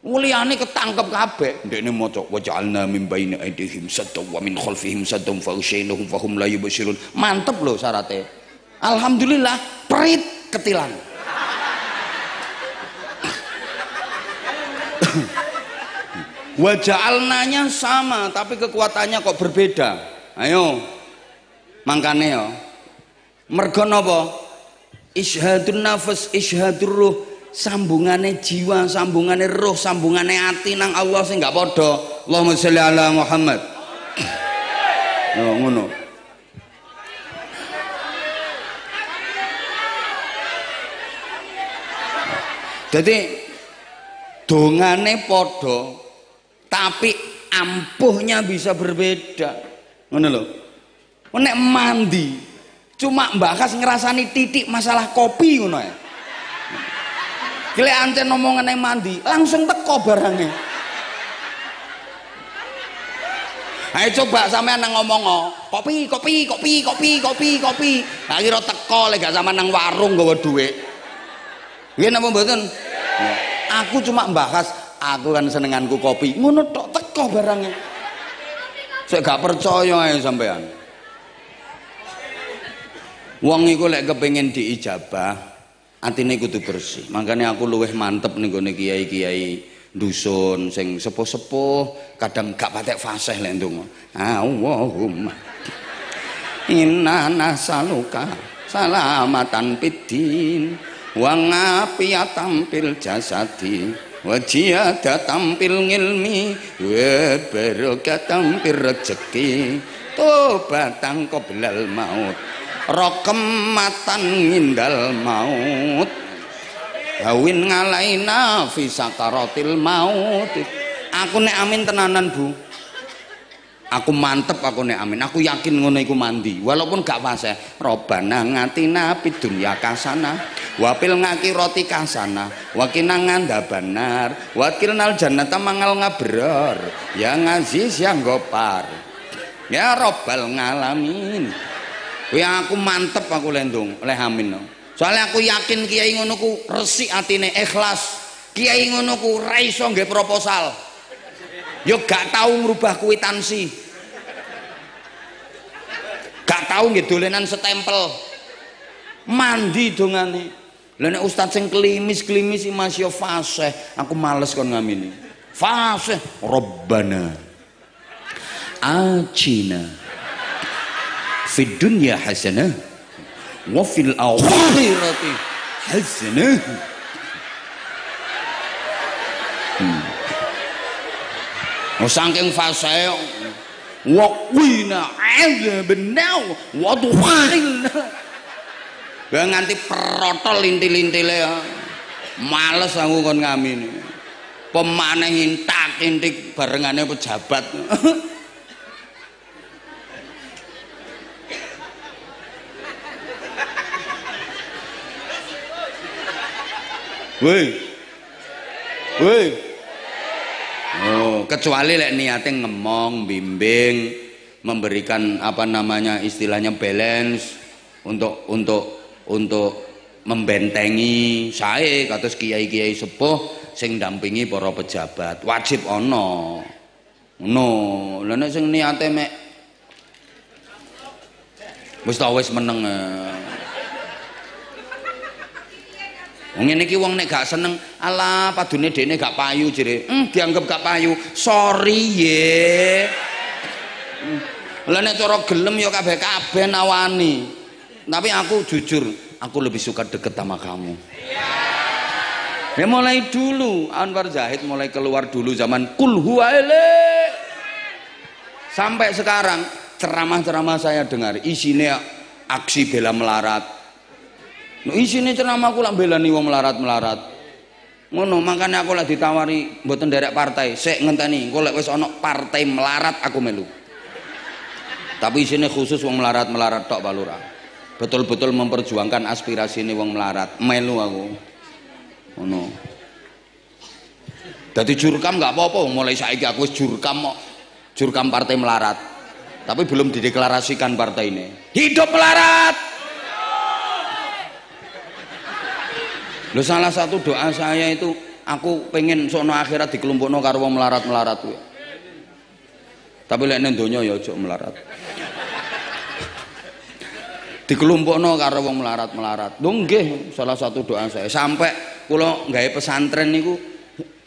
Liyane ketangkep kabeh. Dekne maca waj'alna min baini aidihim saddaw wa min khalfihim saddaw fa usyainahum fahum la yubsirun. Mantep lho syaratnya. Alhamdulillah prit ketilang. Waja'alnanya sama tapi kekuatannya kok berbeda. Ayo mangkane ya mergo napa? Isyhadun nafas, isyadur ruh, sambungane jiwa, sambungane roh, sambungane hati nang Allah sing gak padha. Allahumma sholli ala Muhammad. Yo ngono. Jadi dongane padha tapi ampuhnya bisa berbeda. Ngono lho. Nek mandi cuma Mbak Kas ngerasani titik masalah kopi ngono ya. Kile ancen omongane mandi langsung teko barangnya. Ayo coba sampean nang ngomong kopi. Lah kira teko lek gak sampean nang warung gawa dhuwit. Nggih napa mboten? Aku cuma bahas, aku kan senenganku kopi. Ngono tok teko barangnya. Saya gak percaya ae sampean. Wong iku lek kepengin diijabah, atine kudu bersih. Makanya aku luweh mantep ning gone kiai-kiai dusun sing sepuh-sepuh, kadang gak patek fasih lek ndonga. Allahumma inna nasaluka salamatan fiddin wa ngafiyatan fil jasadi wa ziyadatan fil ilmi wa barakatan fil rezeki tobatan qoblal maut rokamatan ngindal maut hawin ngalaina fi sakaratil maut. Aku nek amin tenanan Bu, aku mantep, aku nek amin, aku yakin ngono iku mandi walaupun gak fase. Robana ngatina fid dunya kasana wa fil ngakirati kasana wa kinangan dabanar wa kilnal jannata mangal ngabrar ya ngaziz yang gopar ya robbal ngalamin. Kuwi aku mantep, aku lendung oleh amin. Soalnya aku yakin kiai ngono ku resik atine, ikhlas. Kiai ngono ku ra iso nggih proposal. Yo gak tau ngrubah kwitansi. Gak tau nggih dolenan setempel. Mandi dongane. Lah nek ustaz sing klimis-klimis iki masih fasih, aku males kon ngamini. Fasih Rabbana Atina fid dunya hasanah wa fil akhirati hasanah. Saking fase wa qina azabna wa dukhilna. Gak nganti perotol lintil-lintile ya. Males aku kon ngamini. Pemaneh intak-intik barengane pejabat. Woi. Oh, kecuali lek niate ngemong, bimbing, memberikan apa namanya istilahnya balance untuk membentengi sae kados kiai-kiai sepuh sing dampingi para pejabat. Wajib ana. Ngono. Lha nek sing niate mek Wis ta wis meneng. Ngene iki wong nek gak seneng, alah padune dekne gak payu jere. Dianggap gak payu. Sorry ye. Lah nek cara gelem ya kabeh-kabeh nawani. Tapi aku jujur, aku lebih suka deket sama kamu. Ya mulai dulu Anwar Zahid mulai keluar dulu zaman kul huwa sampai sekarang ceramah-ceramah saya dengar isinya aksi bela melarat. No, isinya ceramah aku lah belani wong melarat-melarat. Ngono makanya aku lah ditawari mboten derek partai. Sik ngenteni, engko lek wis ana partai melarat aku melu. Tapi isinya khusus wong melarat-melarat tok Pak Lurah. Betul-betul memperjuangkan aspirasi ini wong melarat. Melu aku. Ngono. Dadi jurkam nggak apa-apa, mulai saiki aku wis jurkam kok. Jurkam partai melarat. Tapi belum dideklarasikan partai ini. Hidup melarat. Loh, salah satu doa saya itu aku pengen sono akhirat dikelompokno karo wong melarat-melarat kuwi. Tapi lek nang donya ya aja melarat. Dikelompokno karo wong melarat-melarat. Lho nggih, salah satu doa saya. Sampai kula gawe pesantren niku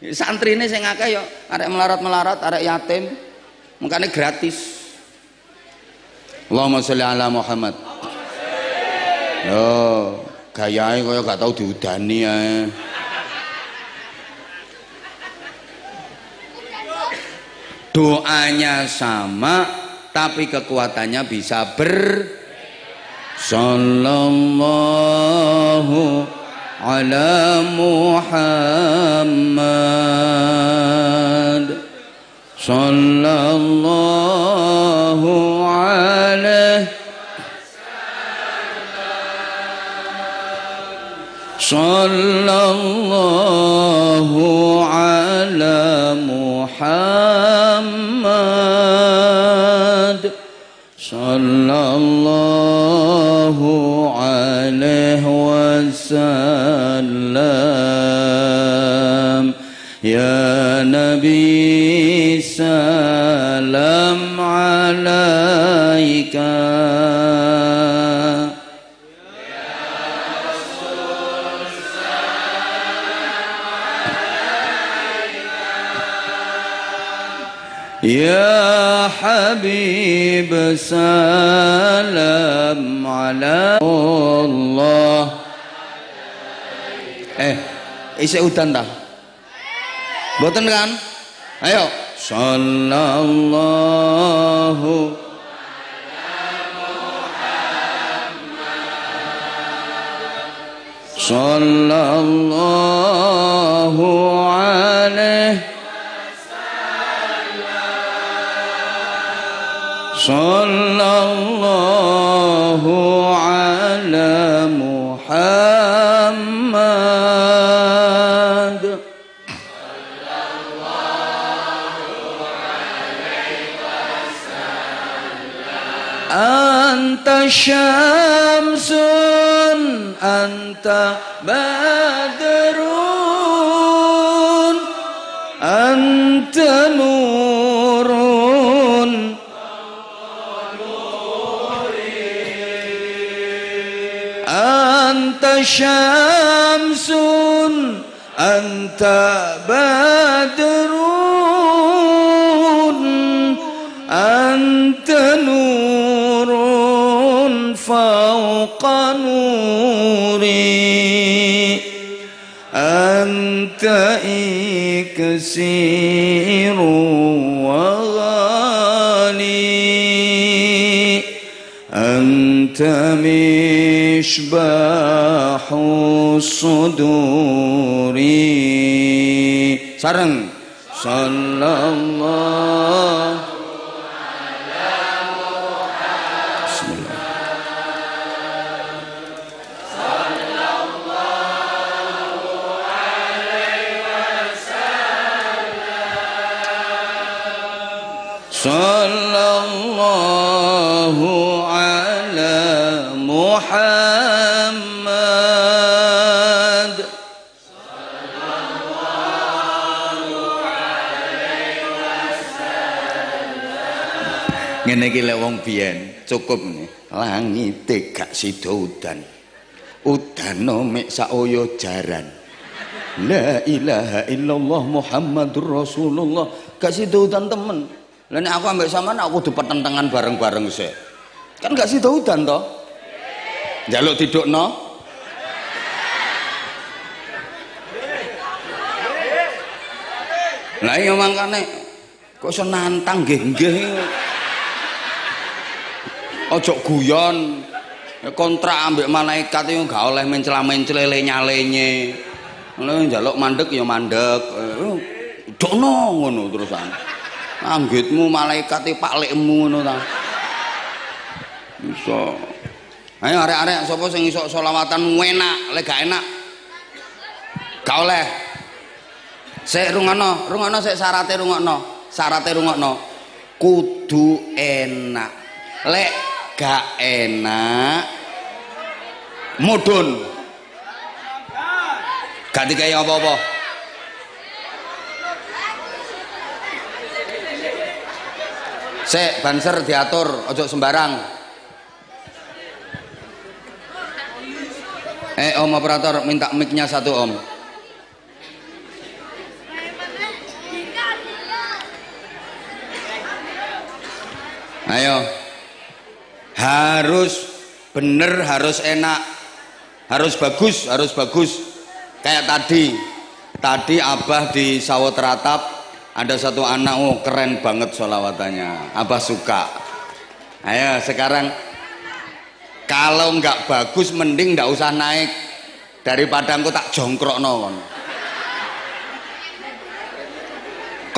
santrine sing akeh ya arek melarat-melarat, arek yatim. Makanya gratis. Allahumma sholli ala Muhammad. Loh, gayae kaya gak tau diudani ae. Doanya sama tapi kekuatannya bisa sallallahu ala Muhammad sallallahu alaihi sallallahu ala Muhammad sallallahu alaihi wasallam ya Nabi salam alaika ya Habib salam ala Allah. Isih udan ta? Mboten kan? Ayo. Sallallahu sallallahu alaihi sallallahu ala Muhammad anta syamsun anta badrun anta nurun anta syamsun anta badrun anta nurun fawqa nuri anta iksiru wa ghali anta misbahu suduri sareng sallallahu sallallahu ala Muhammad sallallahu alaihi wasallam ngene iki lek wong biyen cukup nih. Langite gak sida udan. Udana mek saoyo jaran. La ilaha illallah Muhammadur Rasulullah. Gak sida udan temen. Lah nek aku ambek sampean aku kudu petentengan bareng-bareng sik. Kan gak sida udan to? Njaluk didukno. Lah iya mangkane kok iso nantang nggih-nggih. Ojo guyon kontrak ambek malaikat itu gak oleh mencela-mencela lenye-lenye ngono njaluk mandek ya mandek dono ngono terusan anggitmu malaikat paklekmu ngono ta iso ayo arek-arek sapa sing iso selawatan enak lek gak enak gak oleh sik rungokno sik syarate rungokno kudu enak lek gak enak mudun gak dikai apa-apa sik banser diatur ojo sembarang om operator minta mic-nya satu om ayo harus bener, harus enak, harus bagus kayak tadi abah di Sawot Ratap ada satu anak keren banget sholawatannya abah suka. Ayo sekarang kalau nggak bagus mending nggak usah naik daripada aku tak jongkrokno kon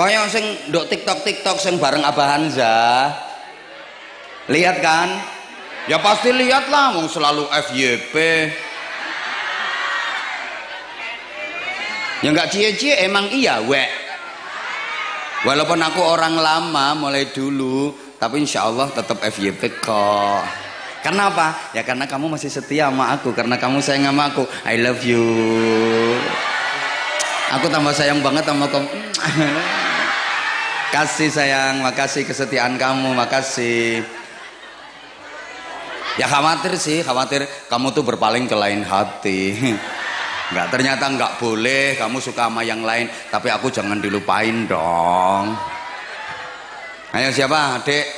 kaya sing ndok tiktok sing bareng Abah Hanza. Lihat kan? Ya pasti lihat lah, mau selalu FYP. Ya nggak cie-cie emang iya, wek. Walaupun aku orang lama mulai dulu, tapi insya Allah tetap FYP kok. Kenapa? Ya karena kamu masih setia sama aku, karena kamu sayang sama aku. I love you. Aku tambah sayang banget sama kamu. Kasih sayang, makasih kesetiaan kamu, makasih. Ya khawatir kamu tuh berpaling ke lain hati. Ternyata nggak boleh, kamu suka sama yang lain, tapi aku jangan dilupain dong. Ayo siapa, Dek?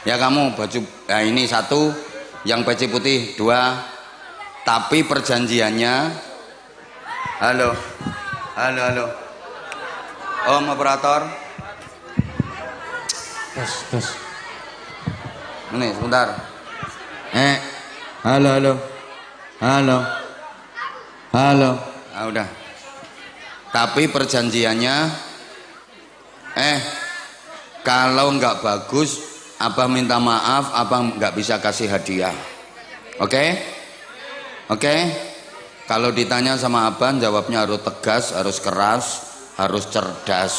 Ya kamu baju, ya ini satu, yang peci putih dua, tapi perjanjiannya, halo, om operator, tes. Ini sebentar. Halo. Ah udah. Tapi perjanjiannya kalau nggak bagus abah minta maaf, abah nggak bisa kasih hadiah. Oke? Kalau ditanya sama abah jawabnya harus tegas, harus keras, harus cerdas,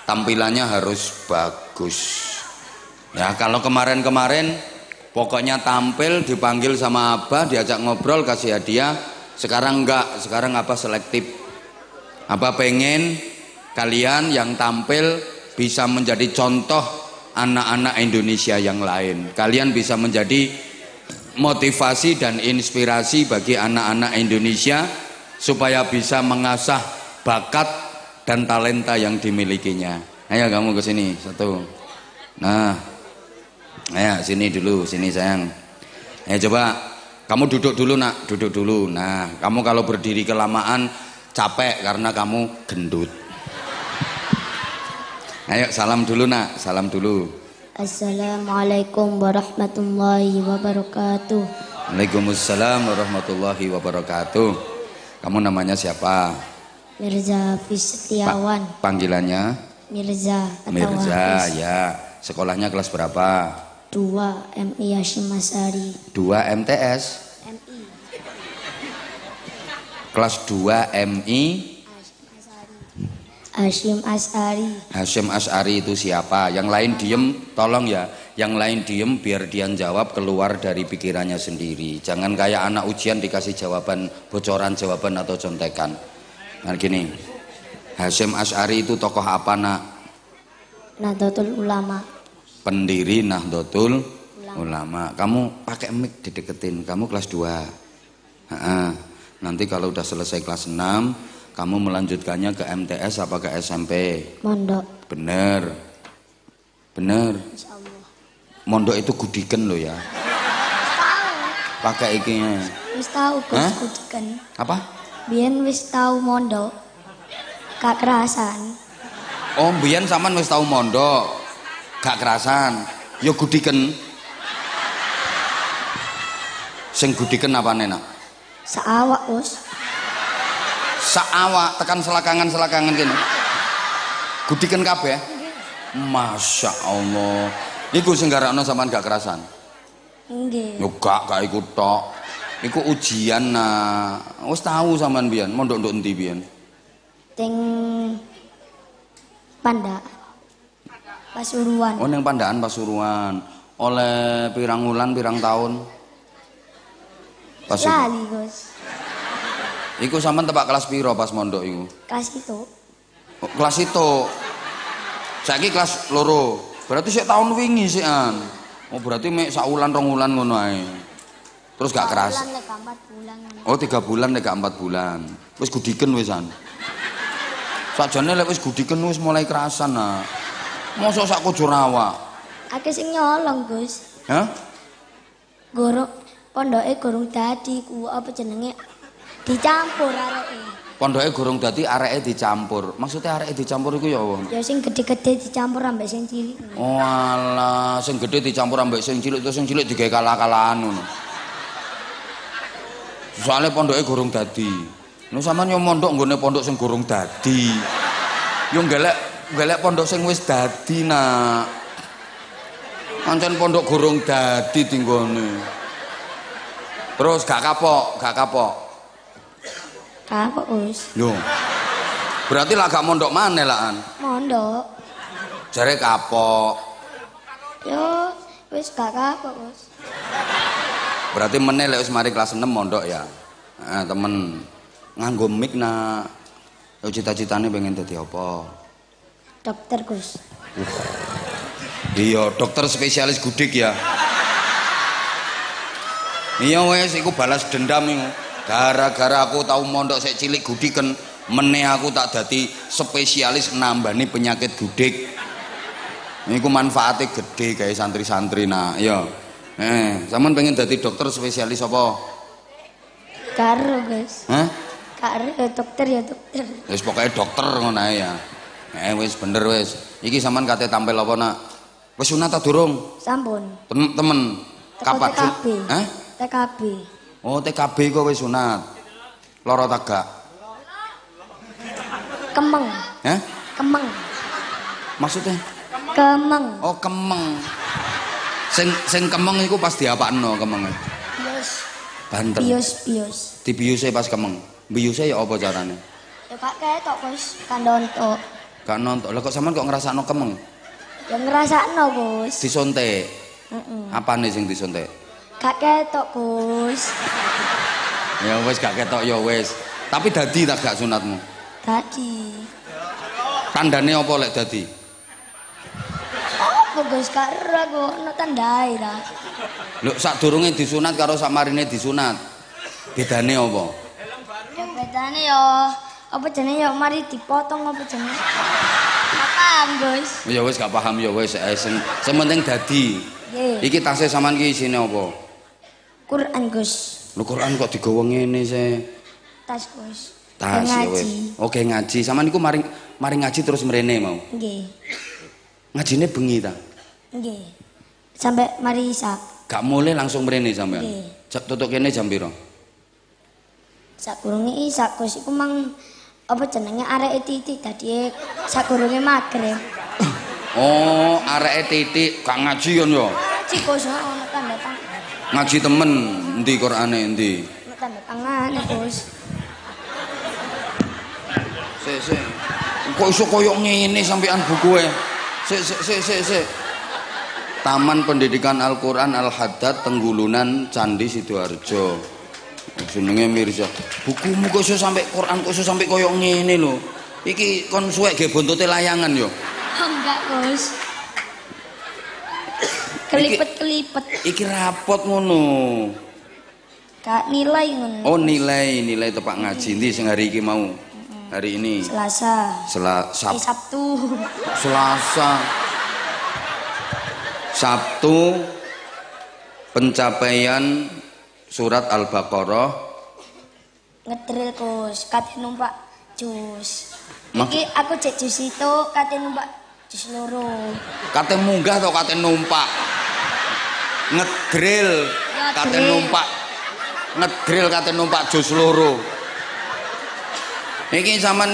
tampilannya harus bagus. Ya kalau kemarin pokoknya tampil dipanggil sama abah, diajak ngobrol, kasih hadiah. Sekarang enggak, sekarang abah selektif. Abah pengen kalian yang tampil bisa menjadi contoh anak-anak Indonesia yang lain. Kalian bisa menjadi motivasi dan inspirasi bagi anak-anak Indonesia supaya bisa mengasah bakat dan talenta yang dimilikinya. Ayo kamu ke sini satu. Nah, ayo sini dulu, sini sayang. Coba kamu duduk dulu nak, duduk dulu. Nah, kamu kalau berdiri kelamaan capek karena kamu gendut. Ayo salam dulu nak, salam dulu. Assalamualaikum warahmatullahi wabarakatuh. Waalaikumsalam warahmatullahi wabarakatuh. Kamu namanya siapa? Mirza Hafiz Setiawan. Panggilannya? Mirza atau Mirza, Hafiz. ya. Sekolahnya kelas berapa? 2 MI Hashim Asari. 2 MTS? MI. Kelas 2 MI Hashim Asari. Hashim As'ari itu siapa? Yang lain diem, tolong ya. Yang lain diem biar dia jawab keluar dari pikirannya sendiri. Jangan kayak anak ujian dikasih jawaban, bocoran jawaban atau contekan. Nah gini, Hashim As'ari itu tokoh apa nak? Nahdlatul Ulama. pendiri Nahdlatul Ulama. Kamu pakai mic dideketin, kamu kelas 2. Nanti kalau udah selesai kelas 6, kamu melanjutkannya ke MTS apa ke SMP? Mondok. Bener. Insyaallah. Mondok itu gudiken loh ya. Pakai iki. Wis tahu Gus gudiken. Apa? Biyen wis tahu mondok. Gak kerasan. Oh, mbiyen sampean wis tau mondok. Gak kerasan. Ya gudiken. Sing gudiken apane, Nak? Saawak, Gus. Saawak tekan selakangan kene. Gudiken kabeh. Masya Allah. Iku sing garakno sampean gak kerasan. Nggih. Yo gak iku tok. Iku ujian nah. Wis tahu sampean mbiyen mondok nduk endi mbiyen? Ting Panda. Pasuruan. Oh ning Pandaan Pasuruan. Oleh pirang wulan pirang tahun? Lali, Gus. Iku sampean tepak kelas piro pas mondok iku? Kelas itu. Oh, kelas itu. Saiki kelas loro. Berarti sik tahun wingi sikan. Oh berarti mek sak wulan rong wulan ngono ae. Terus gak keras. 4 bulan. Oh 3 bulan nek 4 bulan. Wis gudiken wisan. Sakjane lek wis gudiken wis mulai kerasan nah. Mosok sak kujur awak. Akeh sing nyolong, Gus. Hah? Gorong pondoke gorong dadi ku apa jenenge dicampur areke. Pondoke gorong dadi areke dicampur. Maksudnya areke dicampur iku ya apa? Ya sing gede-gede dicampur ambek sing cilik. Oh alah, sing gede dicampur ambek sing cilik terus sing cilik digawe kalah-kalahan ngono. Soale pondoke gorong dadi. Lho sampean yo mondok nggone pondok sing gorong dadi. Yo golek pondok sing wis dadi, Nak. Pancen pondok gorong dadi tinggone. Terus gak kapok. Kapok, Gus. Lho. Berarti lah gak mondok maneh lakan. Mondok. Jare kapok. Yo wis gak kapok, Gus. Berarti meneh lek wis mari kelas 6 mondok ya. Nah, temen nganggo mic nak. Yo cita-citane pengen dadi apa? Dokter, Gus. Iya, dokter spesialis gudik ya. Iya wes, iku balas dendam iku. Gara-gara aku tahu mondok sik cilik gudiken, meneh aku tak dadi spesialis nambani penyakit gudik. Niku manfaatnya gede kayak santri-santri nak. Iya. Sampean pengen dadi dokter spesialis apa? Karo, Gus. Hah? Karo dokter ya dokter. Wis pokoke dokter ngono ae ya. Wis bener wis. Iki sampean kate tampil apa nak? Wis sunat ta durung? Sampun. Temen. Kapan? TKB. Hah? TKB. Oh, TKB kok wis sunat. Loro tagak. Kemeng. Hah? Kemeng. Maksudnya? Kemeng. Oh, kemeng. Sing kemeng iku pas diapakno kemenge? Bius. Banten. Bius. Dibiuse pas kemeng. Biuse ya apa carane? Ya gak ketok, Gus. Kandontok. Gak nonton. Lah kok sampean kok ngrasakno kemeng? Ya ngrasakno, Gus. Disontek. Heeh. Apane sing disontek? Gak ketok, Gus. Ya wis gak ketok ya wis. Tapi dadi tak gak sunatmu? Dadi. Tandane apa lek dadi? Apa, Gus? Gak ero aku ono tandai ta. Lho sadurunge disunat karo samarine disunat. Bedane apa? Ya bedane yo apa jenenge yo mari dipotong apa jenenge. Gak paham, Gus. Ya wis gak paham ya wis sing penting dadi. Nggih. Iki tasih sampean iki isine apa? Quran, Gus. Lho Quran kok digawa ngene sih. Tas, Gus. Tas ya ngaji. wis. Oke ngaji. Sampean iku mari ngaji terus mrene mau. Nggih. Ngajine bengi ta? Nggih. Sampai mari isak. Gak mulai langsung mrene sampean. Nggih. Tutuk kene jam piro? Sakurunge isak, Gus. Iku mang apa jenenge areke titik dadi sakurunge magrib. Oh, areke titik gak ngaji kan ya? Ngaji, Gus, ono tanda tangan. Ngaji temen endi Qur'ane endi? Ono tanda tangan, Gus. Sik. Kok iso koyo ngene sampean bukuke? Sik. Taman Pendidikan Al-Qur'an Al-Haddad Tenggulunan Candi Sidoarjo. Jenenge Mirza. Bukumu kok iso sampe Quran kok iso sampe koyo ngene lho. Iki kon suwek ge buntute layangan yo. Oh, enggak, Gus. Kelipet-kelipet. Iki rapot ngono. Kak nilai ngono. Oh, nilai tepak ngaji. Ndi sing hari iki mau? Hari ini. Selasa. Sabtu. Selasa. Sabtu pencapaian surat Al-Baqarah. Ngedril Gus, kate numpak jus. Iki aku cek jus itu kate numpak jus loro. Kate munggah atau kate numpak? Ngedril kate numpak. Ngedril kate numpak jus loro. Niki sama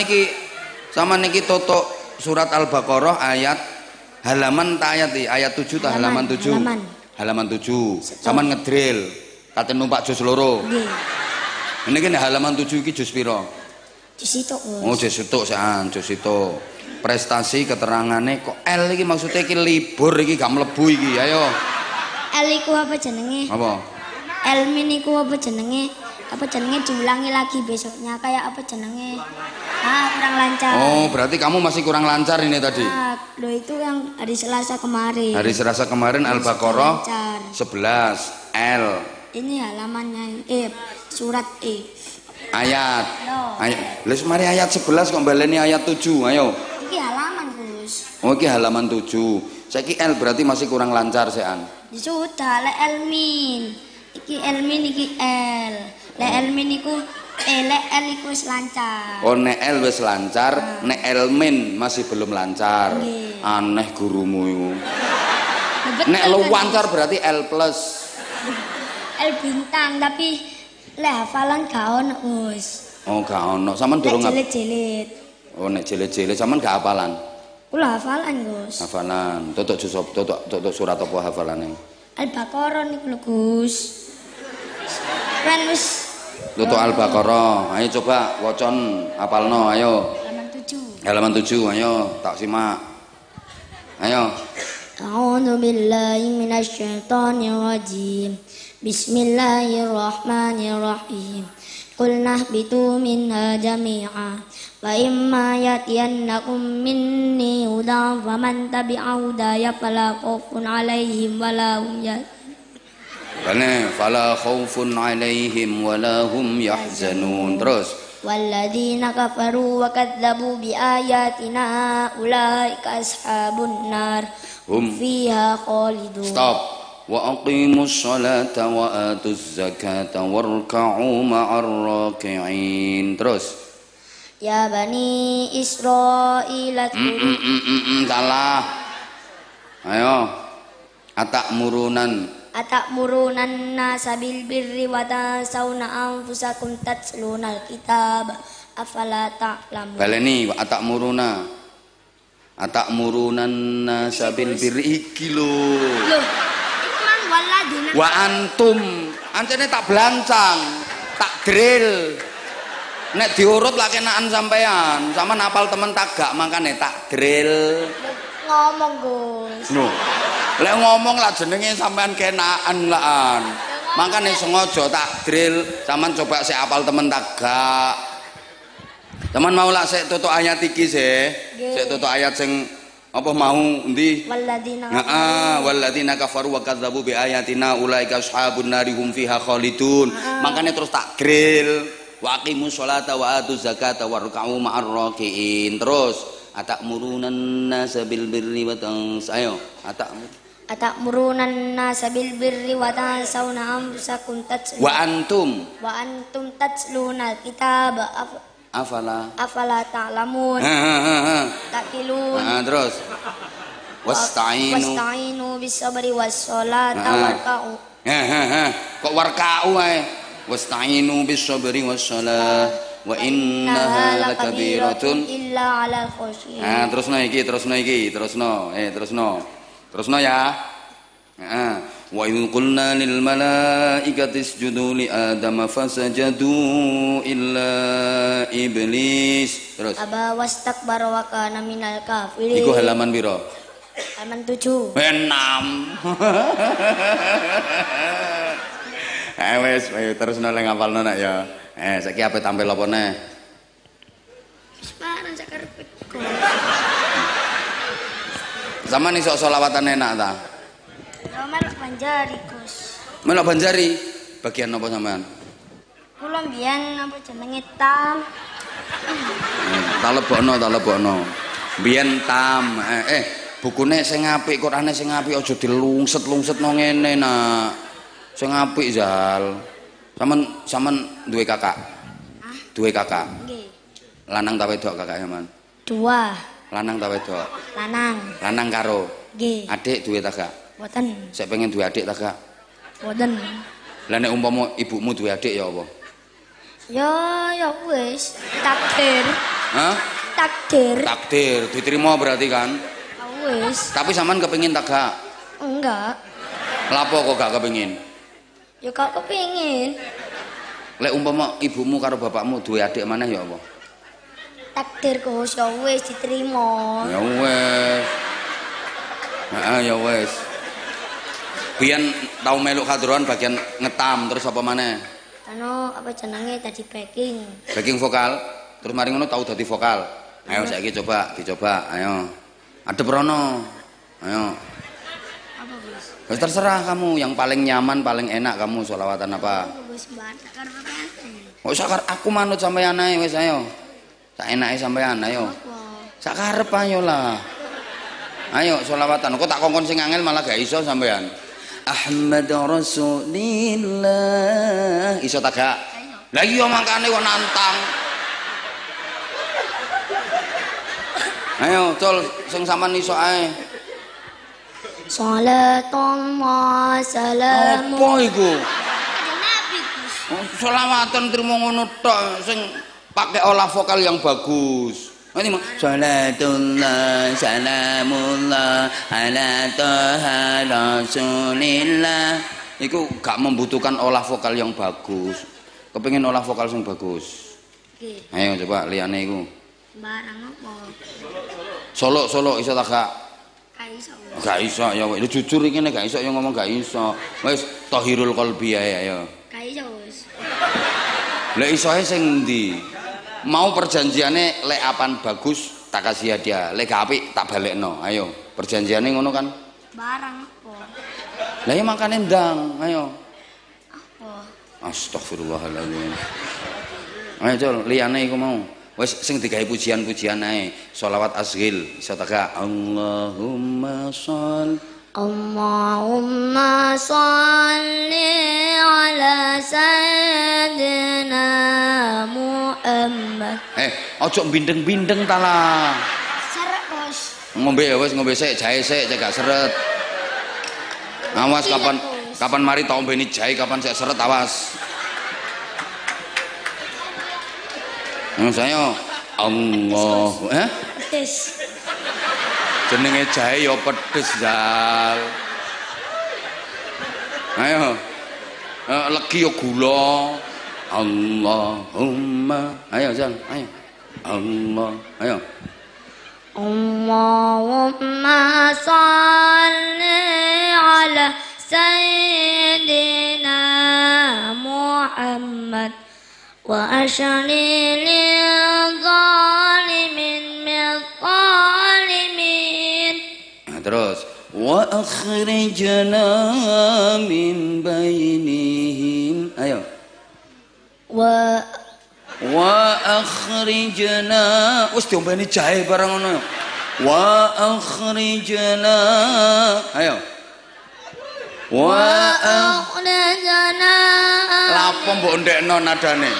niki toto surat Al-Baqarah ayat halaman ta ayat 7 ta halaman 7. Halaman 7. Saman ngedril kate numpak jus loro. Nggih. Niki halaman 7 iki jus pira? Jus itu. Oh, jus itu sean, jus itu. Prestasi keterangane kok L iki maksudnya iki libur iki gak mlebu iki. Ayo. L iku apa jenenge? Apa? L min iku apa jenenge? Apa jenenge diulangi lagi besoknya kayak apa jenenge? Kurang lancar. Oh, berarti kamu masih kurang lancar ini tadi. Loh itu yang hari Selasa kemarin. Hari Selasa kemarin Al-Baqarah 11 L. Ini halamannya surat ayat. Ayat. Lah mari ayat 11 kok baleni ayat 7. Ayo. Iki halaman, Gus. Oh, iki halaman 7. Saiki L berarti masih kurang lancar sean. Sudah, le L min. Iki L min iki L. Le L min iku le L iku wis lancar. Oh, nek L wis lancar, nek L min masih belum lancar. Aneh gurumu iku. Nek lu lancar berarti L plus. L bintang tapi le hafalan gak ono, Gus. Oh, gak ono. Sampeyan durung jilid-jilid. Oh, nek jilid-jilid sampeyan gak hafalan. Kula hafalan, Gus. Hafalan. Tutuk surat apa hafalane? Al-Baqarah niku lho, Gus. Kan wis tutuk Al-Baqarah. Ayo coba wacon hafalno, ayo. Halaman 7. Halaman 7, ayo tak simak. Ayo. A'udzu billahi minasy syaithanir rajim. Bismillahirrahmanirrahim. Qul nahbitu minha jami'a wa imma yatiyannakum minni hudan faman tabi'a hudaya fala khaufun 'alaihim wala hum fala khaufun 'alaihim wala hum yahzanun. Terus walladzina kafaru wa kadzdzabu biayatina ulaika ashabun nar hum fiha khalidun. Stop. Wa aqimus sholata wa atuz zakata warka'u ma'ar raki'in. Terus ya bani Israil salah. Ayo. Atakmurunan nasa bil birri wa tansawna anfusakum tatlunal kitab afala ta'lamun. Baleni atakmurunan nasa bil birri iki lho. Wa antum ancene tak blancang tak drill nek diurut lah kenaan sampean sama napal temen tak gak makane tak drill ngomong Gus no lek ngomong lah jenenge sampean kenaan laan makane sengaja tak drill sampean coba sik apal temen tak gak teman mau lah sik tutuk ayat iki sik tutuk ayat sing apa mau endi walladzina kafaru wa kadzdzabu bi ayatina ulaika ashabun nari hum fiha khalidun. Makanya terus tak grill wa aqimus sholata wa atuz zakata warka'u ma'ar raki'in. Terus atakmurunan nasa bil birri wa ayo atakmurunan nasa bil birri wa tansawna anfusakum wa antum tatluna kitab afala ta'lamun takilun. Terus wasta'inu bis-sabri was-sholati warka'u. Kok warka'u ae? Wasta'inu bis-sabri was-sholati wa innaha lakabiratun illa 'alal khashiyin. Terusno ya. Wa idh qulna lil malaikati isjudu li adama fasajadu illa iblis. Terus aba wastakbara wa kana minal kafirin. Iku halaman piro? Halaman 7. 6. Wes terusno lek ngapalno nak ya. Saiki ape tampil apa neh? Sekarang sakarep kok. Zaman iso selawatan enak ta? Kula melok Banjari, Gus. Melok Banjari. Bagian apa sampean? Kula mbiyen apa jenenge tam. Talebokno. Mbiyen tam. Bukune sing apik, Qur'ane sing apik aja dilungset-lungsetno ngene, Nak. Sing apik, Zal. Sampean duwe kakak? Hah? Duwe kakak? Nggih. Lanang ta wedok kakak sampean? 2. Lanang ta wedok? Lanang. Lanang karo Nggih. adik duwe ta gak? Mboten. Saya pengen duwe adik ta gak? Mboten. Lah nek umpama ibumu duwe adik ya apa? Ya wis, takdir. Hah? Takdir. Takdir, diterima berarti kan? Ya wis. Tapi sampean kepengin ta gak? Enggak. Lapo kok gak kepengin? Ya gak kepengin. Lek umpama ibumu karo bapakmu duwe adik maneh ya apa? Takdir Gus, ya wis diterima. Ya wes. Ya wes. Biyen tau meluk hadroan bagian ngetam terus apa maneh? Apa jenenge tadi backing. Backing vokal. Terus mari ngono tau dadi vokal. Ayo saiki dicoba, ayo. Adep rono. Ayo. Apa Gus? Wis terserah kamu, yang paling nyaman, paling enak kamu sholawatan apa? Gus bakar apa? Oh sakar aku manut sampean ae wis ayo. Sak enake sampean ayo. Sak karep ayo lah. Ayo sholawatan. Kok tak kongkon sing angel malah gak iso sampean. Ahmad Rasulillah. Iso tak gak? Lah iya makane kok nantang. Ayo, col sing sampean iso ae. Salatullah salamu. Apa iku? Nabi Gus. Sholawatan trimo ngono tok sing pakai olah vokal yang bagus. Ini mah salatullah salamullah ala taha rasulillah. Iku gak membutuhkan olah vokal yang bagus. Kepengin olah vokal yang bagus. Nggih. Ayo coba liyane iku. Barang apa? Solo iso tak gak? Gak iso. Gak iso ya wis jujur iki nek gak iso ya ngomong gak iso. Wis tahirul qalbi ae ayo. Gak iso Gus. Lek isoe sing ndi? Mau perjanjiane lek apan bagus tak kasih hadiah, lek gak apik tak balekno. Ayo, perjanjiane ngono kan? Barang apa? Lah ya makane ndang, ayo. Apa? Astagfirullahaladzim. Ayo Col, liyane iku mau. Wis sing digawe pujian-pujian ae. Sholawat asghil, iso tak gak? Allahumma sholli Allahumma sholli ala sayyidina Muhammad. Ojo bindeng-bindeng ta lah. Seret Bos. Ngombe ya wis ngombe sik, jahe sik, cek gak seret. Awas kapan mari tak ombeni jahe, kapan sik seret awas. Saya Allah, Pedes. jenenge jahe ya pedes Zal. Ayo. Legi ya gula. Allahumma. Ayo Zal, ayo. Allah, ayo. Allahumma sholli ala sayyidina Muhammad wa ashri lil zalimin min zalimin. Terus wa akhrijna min bainihim. Ayo. Wa akhrijna wis diombeni jahe bareng ngono. Wa akhrijna. Ayo. Wa akhrijna. Lapo mbok ndekno nadane.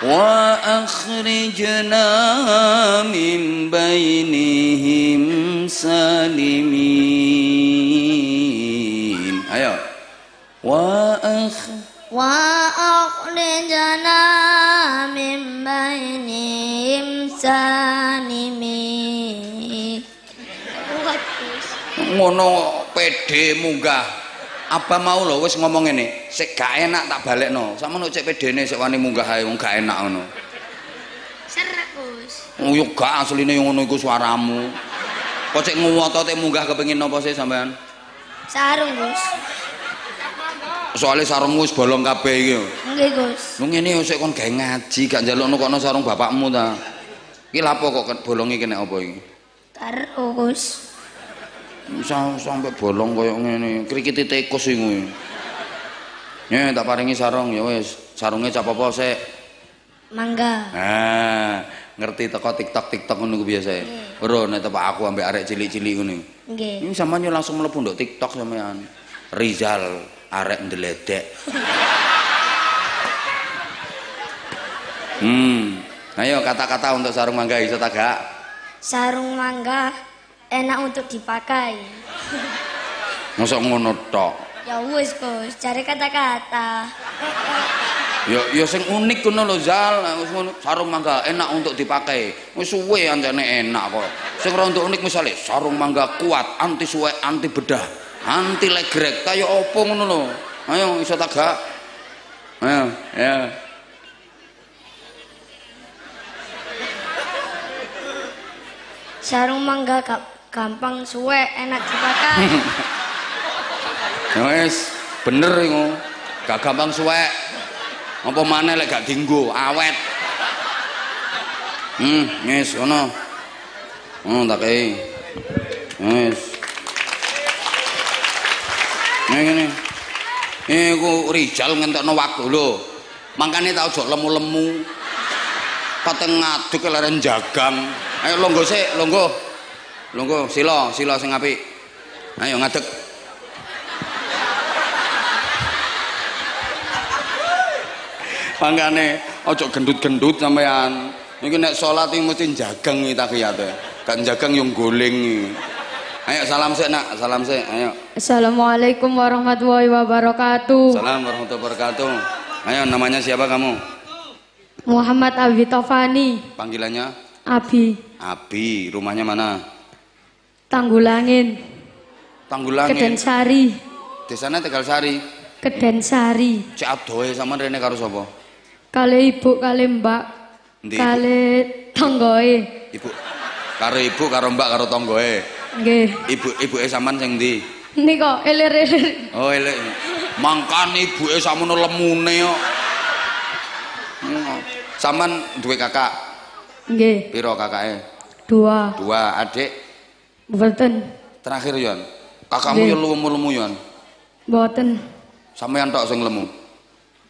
Wa akhrijna min bainihim salimin. Ayo. Wa akhrijna min bainihim salimin. Ngono pede munggah. Apa mau lho wis ngomong ngene, sik gak enak tak balekno. Sampeyan cek pedene sik wani munggah ae wong gak enak ngono. Serak Gus. Oh yo gak asline yo ngono iku suaramu. Kok cek nguwoto te munggah kepengin napa sih sampean? Sarung Gus. Soale sarungmu wis bolong kabeh iki. Nggih Gus. Lu ngene yo sik kon gawe ngaji, gak njalukno kono sarung bapakmu ta. Iki lapo kok bolonge kene apa iki? Karo Gus. Sampai bolong koyo ngene. Krikiti tikus iku. Ya tak paringi sarung ya wis. Sarunge cap apa sik? Mangga. Nah, ngerti teko TikTok ngono ku biasa. Ora nek tepak aku ambek arek cilik-cilik ngono. Nggih. Ini sampean yo langsung mlebu nduk TikTok sampean. Rizal arek ndeledek. Ayo kata-kata untuk sarung mangga iso ta gak? Sarung mangga enak untuk dipakai. Mosok ngono tok. Ya wis Gus, cari kata-kata. Ya sing unik ngono lho Zal, wis ngono sarung mangga enak untuk dipakai. Wis suwe ancene enak kok. Sing ora untuk unik misale sarung mangga kuat, anti suwek, anti bedah, anti legrek, kaya apa ngono lho. Ayo iso ta gak? Ayo, ya. Sarung mangga gampang suwek, enak dipakai. Ya wis, bener iku. Gak gampang suwek. Apa maneh lek gak dienggo, awet. Wis ngono. Tak kei. Wis. Ngene. Iku Rizal ngentokno waktu lho. Mangkane tak ojo lemu-lemu. Pateng ngaduk leren jagang. Ayo longgo sik, longgo. Longgo, sila sing apik. Ayo ngadeg. Mangkane ojo gendut-gendut sampean. Iki nek salat iki mesti jagang iki takiyate. Gak jagang yo goleng. Ayo salam sik nak, salam sik. Ayo. Assalamualaikum warahmatullahi wabarakatuh. Salam warahmatullahi wabarakatuh. Ayo namanya siapa kamu? Muhammad Abi Tofani. Panggilannya? Abi. Abi, rumahnya mana? Tanggulangin. Tanggulangin. Kedensari. Desane Tegalsari. Kedensari. Cek adohe sampean rene karo sapa? Kali ibu, kali mbak, Ndi, kali tonggoe. ibu. Karo ibu, karo mbak, karo tonggoe. Nggih. Ibuke sampean sing ndi? Ini kok elir-elir. Oh, elek. Mangkan ibuke samono lemune kok. Sampean duwe kakak? Nggih. Piro kakake? 2. 2, adik? Mboten. Terakhir yon. Kakakmu yo lemu-lemu yon. Mboten. Sampean tok sing lemu.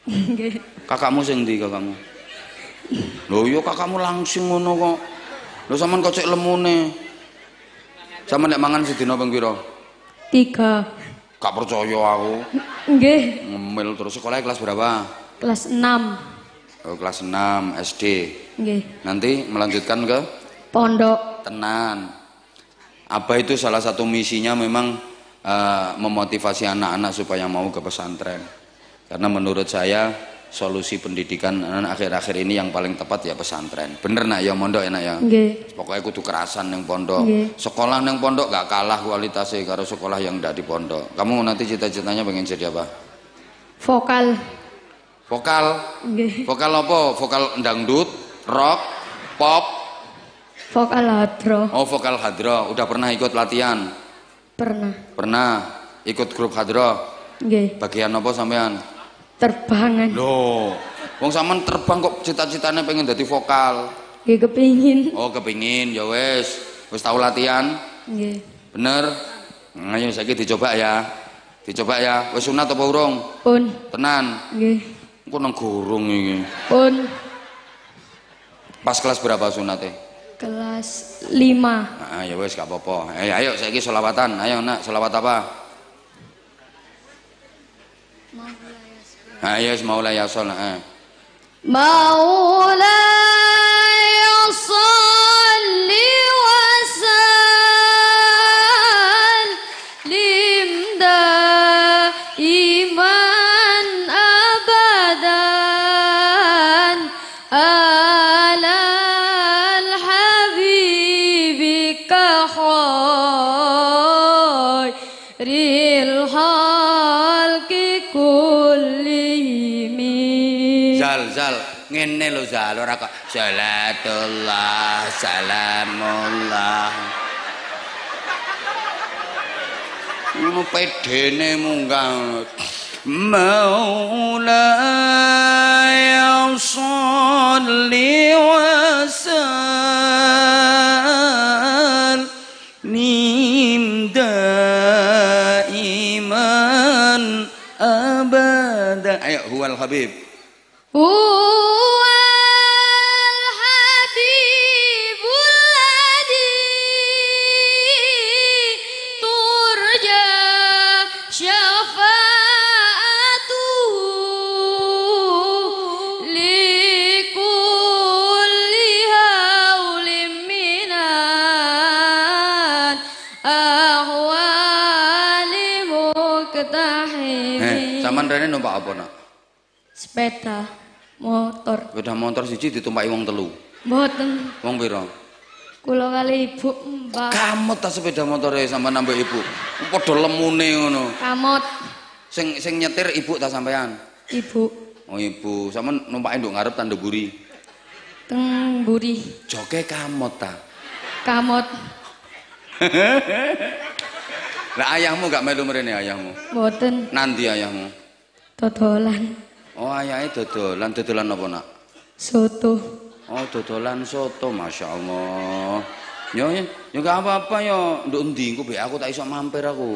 Nggih. Kakakmu sing ndi kakakmu? Lho yo kakakmu langsung ngono kok. Lho sampean kok cek lemune. Sampean nek mangan sedina ping pira? 3. Gak percaya aku. Nggih. Ngemil terus. Sekolahnya kelas berapa? Kelas 6. Oh, kelas 6 SD. Nggih. Nanti melanjutkan ke Pondok. Tenan. Abah itu salah satu misinya memang memotivasi anak-anak supaya mau ke pesantren. Karena menurut saya solusi pendidikan akhir-akhir ini yang paling tepat ya pesantren. Bener nak ya mondok enak ya. Nggih. Pokoknya kudu kerasan neng pondok. Nggih. Sekolah neng pondok gak kalah kualitasnya karo sekolah yang ndak di pondok. Kamu nanti cita-citanya pengen jadi apa? Vokal. Vokal. Nggih. Vokal apa? Vokal dangdut, rock, pop. Vokal hadroh. Oh, vokal hadroh. Udah pernah ikut latihan? Pernah. Pernah. Ikut grup hadroh. Nggih. Bagian apa sampean? Terbangan. Loh, wong sampean terbang kok cita-citanya pengen jadi vokal. Nggih kepingin. Oh, kepingin. Ya wis. Wis tahu latihan? Nggih. Bener. Ayo saiki dicoba ya. Dicoba ya. Wis sunat apa urung? Pun. Tenan. Nggih. Engko nang gurung iki. Pun. Pas kelas berapa sunate? Kelas 5. Ah, ya wis gak apa-apa. Ayo saiki selawatan. Ayo nak, selawat apa? Ayo Maulaya Yasol. Maulaya salli wa sallim daiman abadan ala al-habibika khairil halqi kullihim. Zal ngene lho Zal ora kok salatullah salamullah. Ngono pedene munggah. Maulaya sholli wa sallim Ayo, huwal habib. Huwal habibul ladzi turja syafa'atuhu likulli haulim minan ahwali muktahimi. Sampean rene numpak apa nak? Sepeda motor. Sepeda motor siji ditumpaki wong telu. Mboten. Wong pira? Kula kali ibu mbak. Kamot ta sepeda motore sampean nambah ibu. Padha lemune ngono. Kamot. Sing nyetir ibu ta sampean? Ibu. Oh ibu, sampean numpake nduk ngarep tandha buri. Teng buri. Joke kamot ta. Kamot. Lah ayahmu gak melu mrene ayahmu? Mboten. Nanti ayahmu? Dodolan. Oh ayahe dodolan, dodolan apa nak? Soto. Oh dodolan soto, masya Allah. Yo gak apa-apa yo, nduk endi engko aku tak iso mampir aku.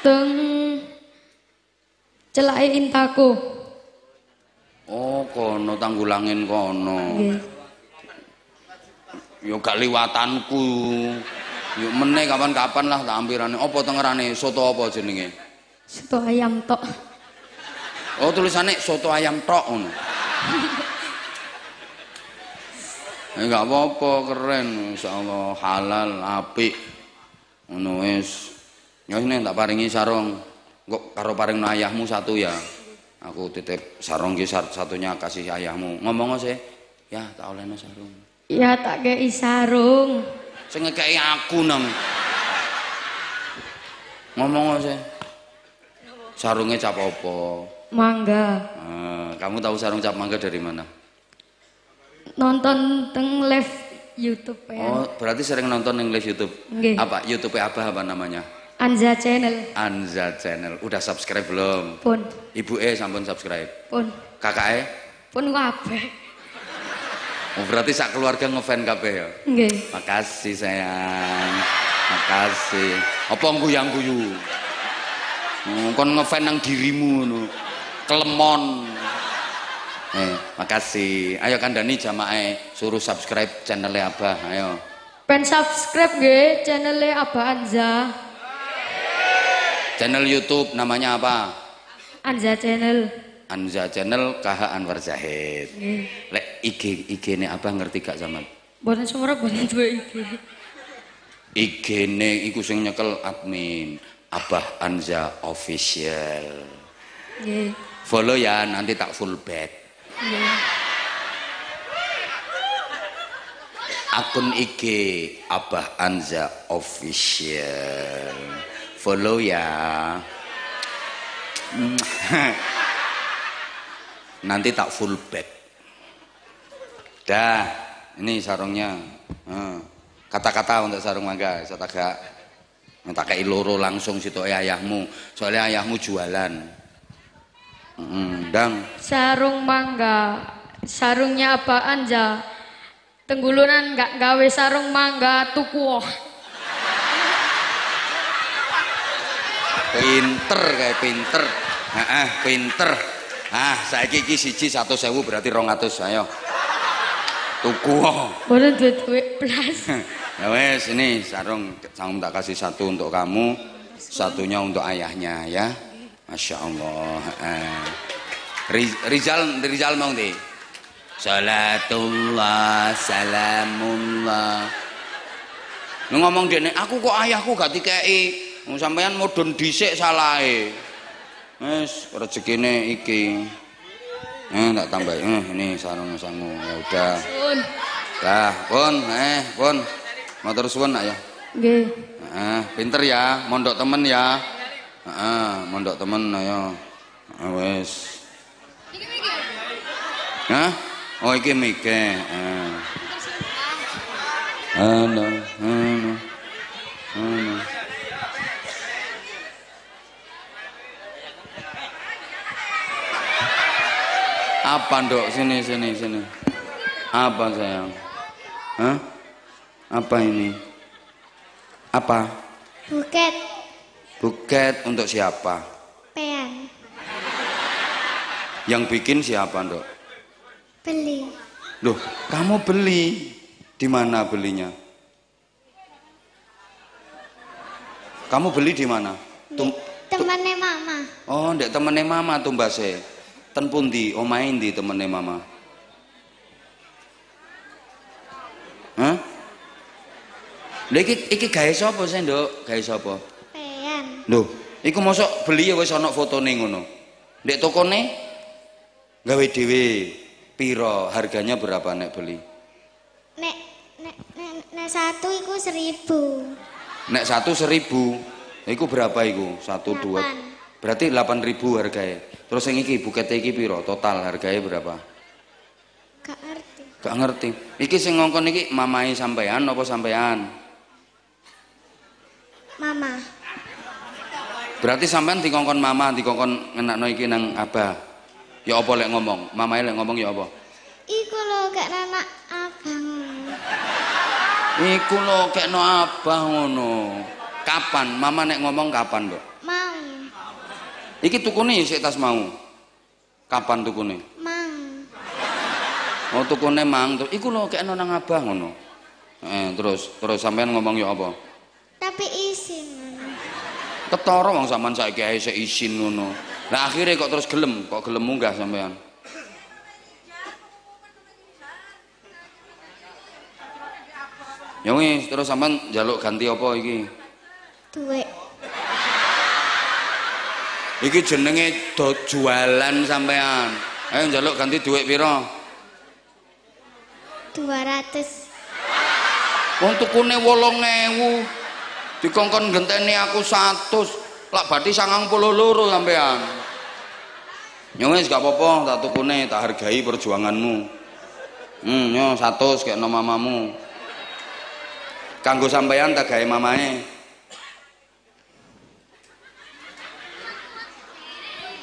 Teng celake Intaku. Oh kono Tanggulangin kono. Nggih. Yo gak liwatanku. Yo meneh kapan-kapan lah tak ampirane. Apa tengerane soto apa jenenge? Soto ayam tok. Oh tulisannya soto ayam tok ngono. Enggak apa-apa, keren, insyaallah halal, apik. Ngono wis. Ya ini tak paringi sarung. Kok karo paring ayahmu satu ya. Aku titip sarung ki satunya kasih ayahmu. Ngomong sih. Ya tak olehno sarung. Ya tak kei sarung. Sing ngekeki aku nang. Ngomong sih. Sarungnya cap apa? Mangga. Kamu tahu sarung cap mangga dari mana? Nonton teng live YouTube ya. Oh, berarti sering nonton yang live YouTube. Nggih. Apa? YouTube apa namanya? Anza Channel. Anza Channel. Udah subscribe belum? Pun. Ibu sampun subscribe. Pun. Kakak Pun kabeh. Oh, berarti sak keluarga ngefan kabeh ya? Nggih. Makasih sayang. Makasih. Apa nguyang-guyu? Kon ngefan nang dirimu ngono. Kelemon. Makasih. Ayo kandhani jamaah suruh subscribe channelnya Abah. Ayo. Pen subscribe nggih channelnya Abah Anza. Channel YouTube namanya apa? Anza Channel. Anza Channel KH Anwar Zahid. Nggih. Lek IG-ne Abah ngerti gak zaman? Boten semua boten duwe iki. IG-ne iku sing nyekel admin Abah Anza Official. Nggih. Follow ya, nanti tak full back. Nggih. Akun IG Abah Anza Official. Follow ya. Nanti tak full back. Dah, ini sarungnya. Kata-kata untuk sarung mangga, saya tak kayak loro langsung situ ayahmu. Soalnya ayahmu jualan. Dang. Sarung mangga. Sarungnya Abah Anza. Tenggulunan gak gawe sarung mangga tuku. Pinter kayak pinter. Pinter. Saiki iki siji 100.000 berarti 200. Ayo. Tuku. Boleh duit plus. Ya wes ini sarung tak kasih satu untuk kamu, satunya untuk ayahnya ya. Masya Allah. Rizal mau deh. Salatullah salamullah. Lu ngomong dene, aku kok ayahku gak dikei. Sampeyan mudhun dhisik salahe. Wes rezekine iki. Tak tambah. Ini sarung sangu. Ya udah. Dah, pun. Matur suwun nak ya. Nggih. Pinter ya, mondok temen ya. Mondok temen ayo. Wes. Hah? Oh iki mike. Halo. Apa ndok sini. Apa sayang? Hah? Apa ini? Apa? Buket. Buket untuk siapa? Peang. Yang bikin siapa, Ndok? Beli. Loh, kamu beli. Di mana belinya? Kamu beli di mana? Temannya mama. Oh, ndek temene mama tumbase. Ten pundi? Omahe ndi temene mama? Hah? Lha iki gawe sapa sih, Nduk? Gawe sapa? Pean. Lho, iku mosok beli ya wis ana fotone ngono. Ndek tokone gawe dhewe. Piro? Harganya berapa nek beli? Nek satu iku 1.000. Nek satu 1.000. Iku berapa iku? 1 2. Berarti 8.000 harganya. Terus yang iki buket iki piro? Total harganya berapa? Gak ngerti. Gak ngerti. Iki sing ngongkon iki mamahe sampean apa sampean? Mama. Berarti sampean dikongkon mama, dikongkon ngenakno iki nang abah. Ya apa lek ngomong? Mamahe lek ngomong ya apa? Iku lho gak anak abang. Iku lho kekno abah ngono. Kapan? Mama nek ngomong kapan, Mbok? Mau. Iki tukune sik tas mau. Kapan tukune? Mang. Oh tukune mang. Iku lho kekno nang abah ngono. Terus sampean ngomong ya apa? Tapi isin. Ketara wong sampean saiki ae sik isin ngono. Lah akhirnya kok terus gelem munggah sampean. Ya wis, terus sampean njaluk ganti apa iki? Duit. Iki jenenge jualan sampean. Ayo njaluk ganti duit pira? 200. Wong tukune 8.000. Dikongkon genteni aku 100. Lak bathi 92 sampean. Ya wis gak apa-apa, tak tukune, tak hargai perjuanganmu. Yo 100 kekno mamamu. Kanggo sampean tak gawe mamae.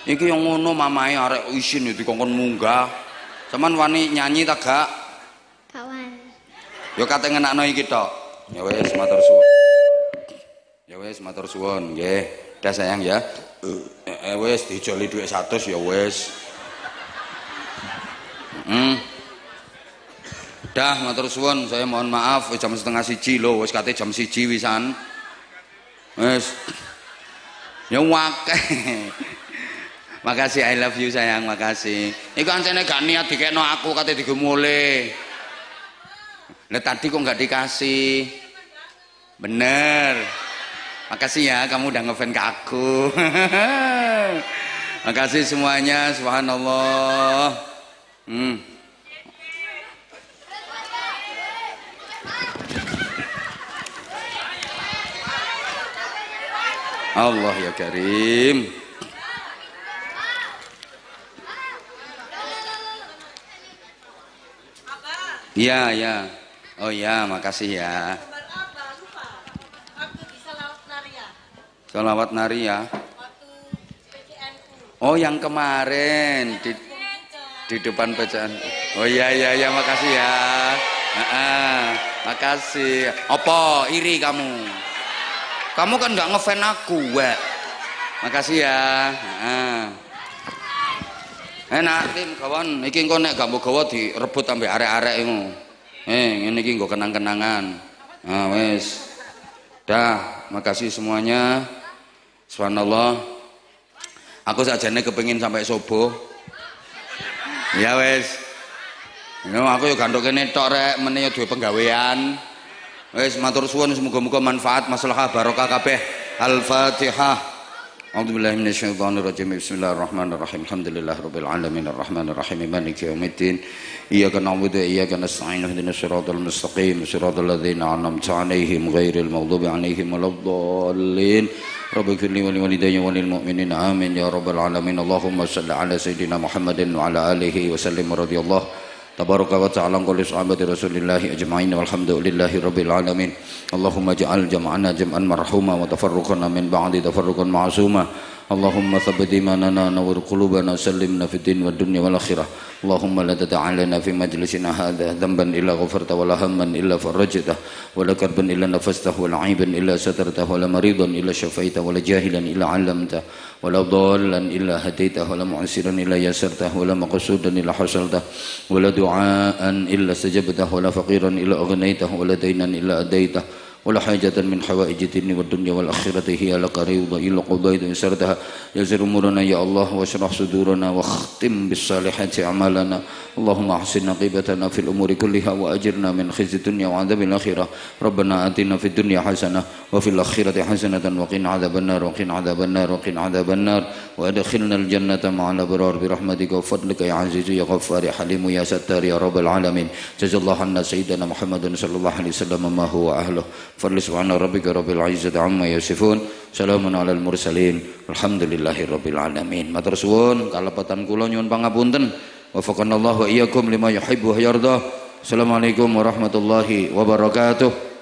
Iki yang ngono mamae arek isin dikongkon munggah. Sampeyan wani nyanyi ta gak? Kawan. Yo kate ngenakno iki tok. Ya wis matur suwun. Ya wis matur suwun nggih. Dah sayang ya. Wis dijoli dhuwit 100 ya wis. Dah matur suwun, saya mohon maaf jam 12:30 lho, wis kate jam 1 wisan. Wis. Ya wakeh. Makasih, I love you sayang, makasih. Iku ancene gak niat dikekno aku kate digemule. Lah tadi kok nggak dikasih. Bener. Makasih ya kamu udah ngefan ke aku. Makasih semuanya, subhanallah. Allah ya Karim. Iya, ya. Oh ya, makasih ya. Salawat Naria. Oh yang kemarin di depan bacaan. Oh iya, makasih ya. Makasih. Apa iri kamu? Kamu kan nggak ngefan aku, wek. Makasih ya. Enak tim kawan. Iki engko nek gak mbok gawa direbut ambek arek-arek iku. Ngene iki nggo kenang-kenangan. Wis. Dah, makasih semuanya. Subhanallah. Aku sajane kepengin sampai subuh. Ya wis. Aku yo gandok kene tok rek, meneh yo duwe penggawean. Wis matur suwun semoga-moga manfaat maslahah barokah kabeh. Al-Fatihah. A'udzubillahi minasyaitonir rajim. Bismillahirrahmanirrahim. Alhamdulillahirabbil alamin arrahmanir rahim maliki yaumiddin. Iyyaka na'budu wa iyyaka nasta'in. Ihdinas siratal mustaqim. Siratal ladzina an'amta 'alaihim ghairil maghdubi 'alaihim waladdallin. Rabbighfirli wa liwalidayya wa lil mu'minin amin ya rabbal alamin. Allahumma shalli ala sayidina Muhammadin wa ala alihi wa sallim radhiyallahu tabaraka wa ta'ala qali sahabati rasulillahi ajma'in walhamdulillahi rabbil alamin. Allahumma ja'al jam'ana jam'an marhuma wa tafarruqana min ba'di tafarruqan ma'suma. Allahumma thabbit imanana nawwir qulubana sallimna fid din wad dunya wal akhirah. Allahumma la tata'alana fi majlisina hadha dhanban illa ghafarta wa la hamman illa farajta wa la karban illa nafastahu wa la aiban illa satartahu wa la maridan illa shafaita wa la jahilan illa 'allamta wa la dhallan illa hadaita wa la mu'siran illa yasartahu wa la maqsudan illa hasalta wa la du'aan illa sajabtahu wa la faqiran illa aghnaytahu wa la daynan illa adaita ولا حاجة من حوائج الدين والدنيا والآخرة هي لك رضا إلا قضيت يسرتها يسر أمورنا يا الله واشرح صدورنا واختم بالصالحات أعمالنا اللهم أحسن عاقبتنا في الأمور كلها وأجرنا من خزي الدنيا وعذاب الآخرة ربنا آتنا في الدنيا حسنة وفي الآخرة حسنة وقنا عذاب النار وقنا عذاب النار وقنا عذاب النار وأدخلنا الجنة مع الأبرار برحمتك وفضلك يا عزيز يا غفار يا حليم يا ستار يا رب العالمين جزا الله عنا سيدنا محمد صلى الله عليه وسلم ما هو أهله فضل سبحان ربك رب العزة عما يصفون سلام على المرسلين alhamdulillahi rabbil alamin. Matur suwun kalepatan kula nyuwun pangapunten wafaqanallahu wa iyyakum lima yuhibbu wa yardah. Assalamualaikum warahmatullahi wabarakatuh.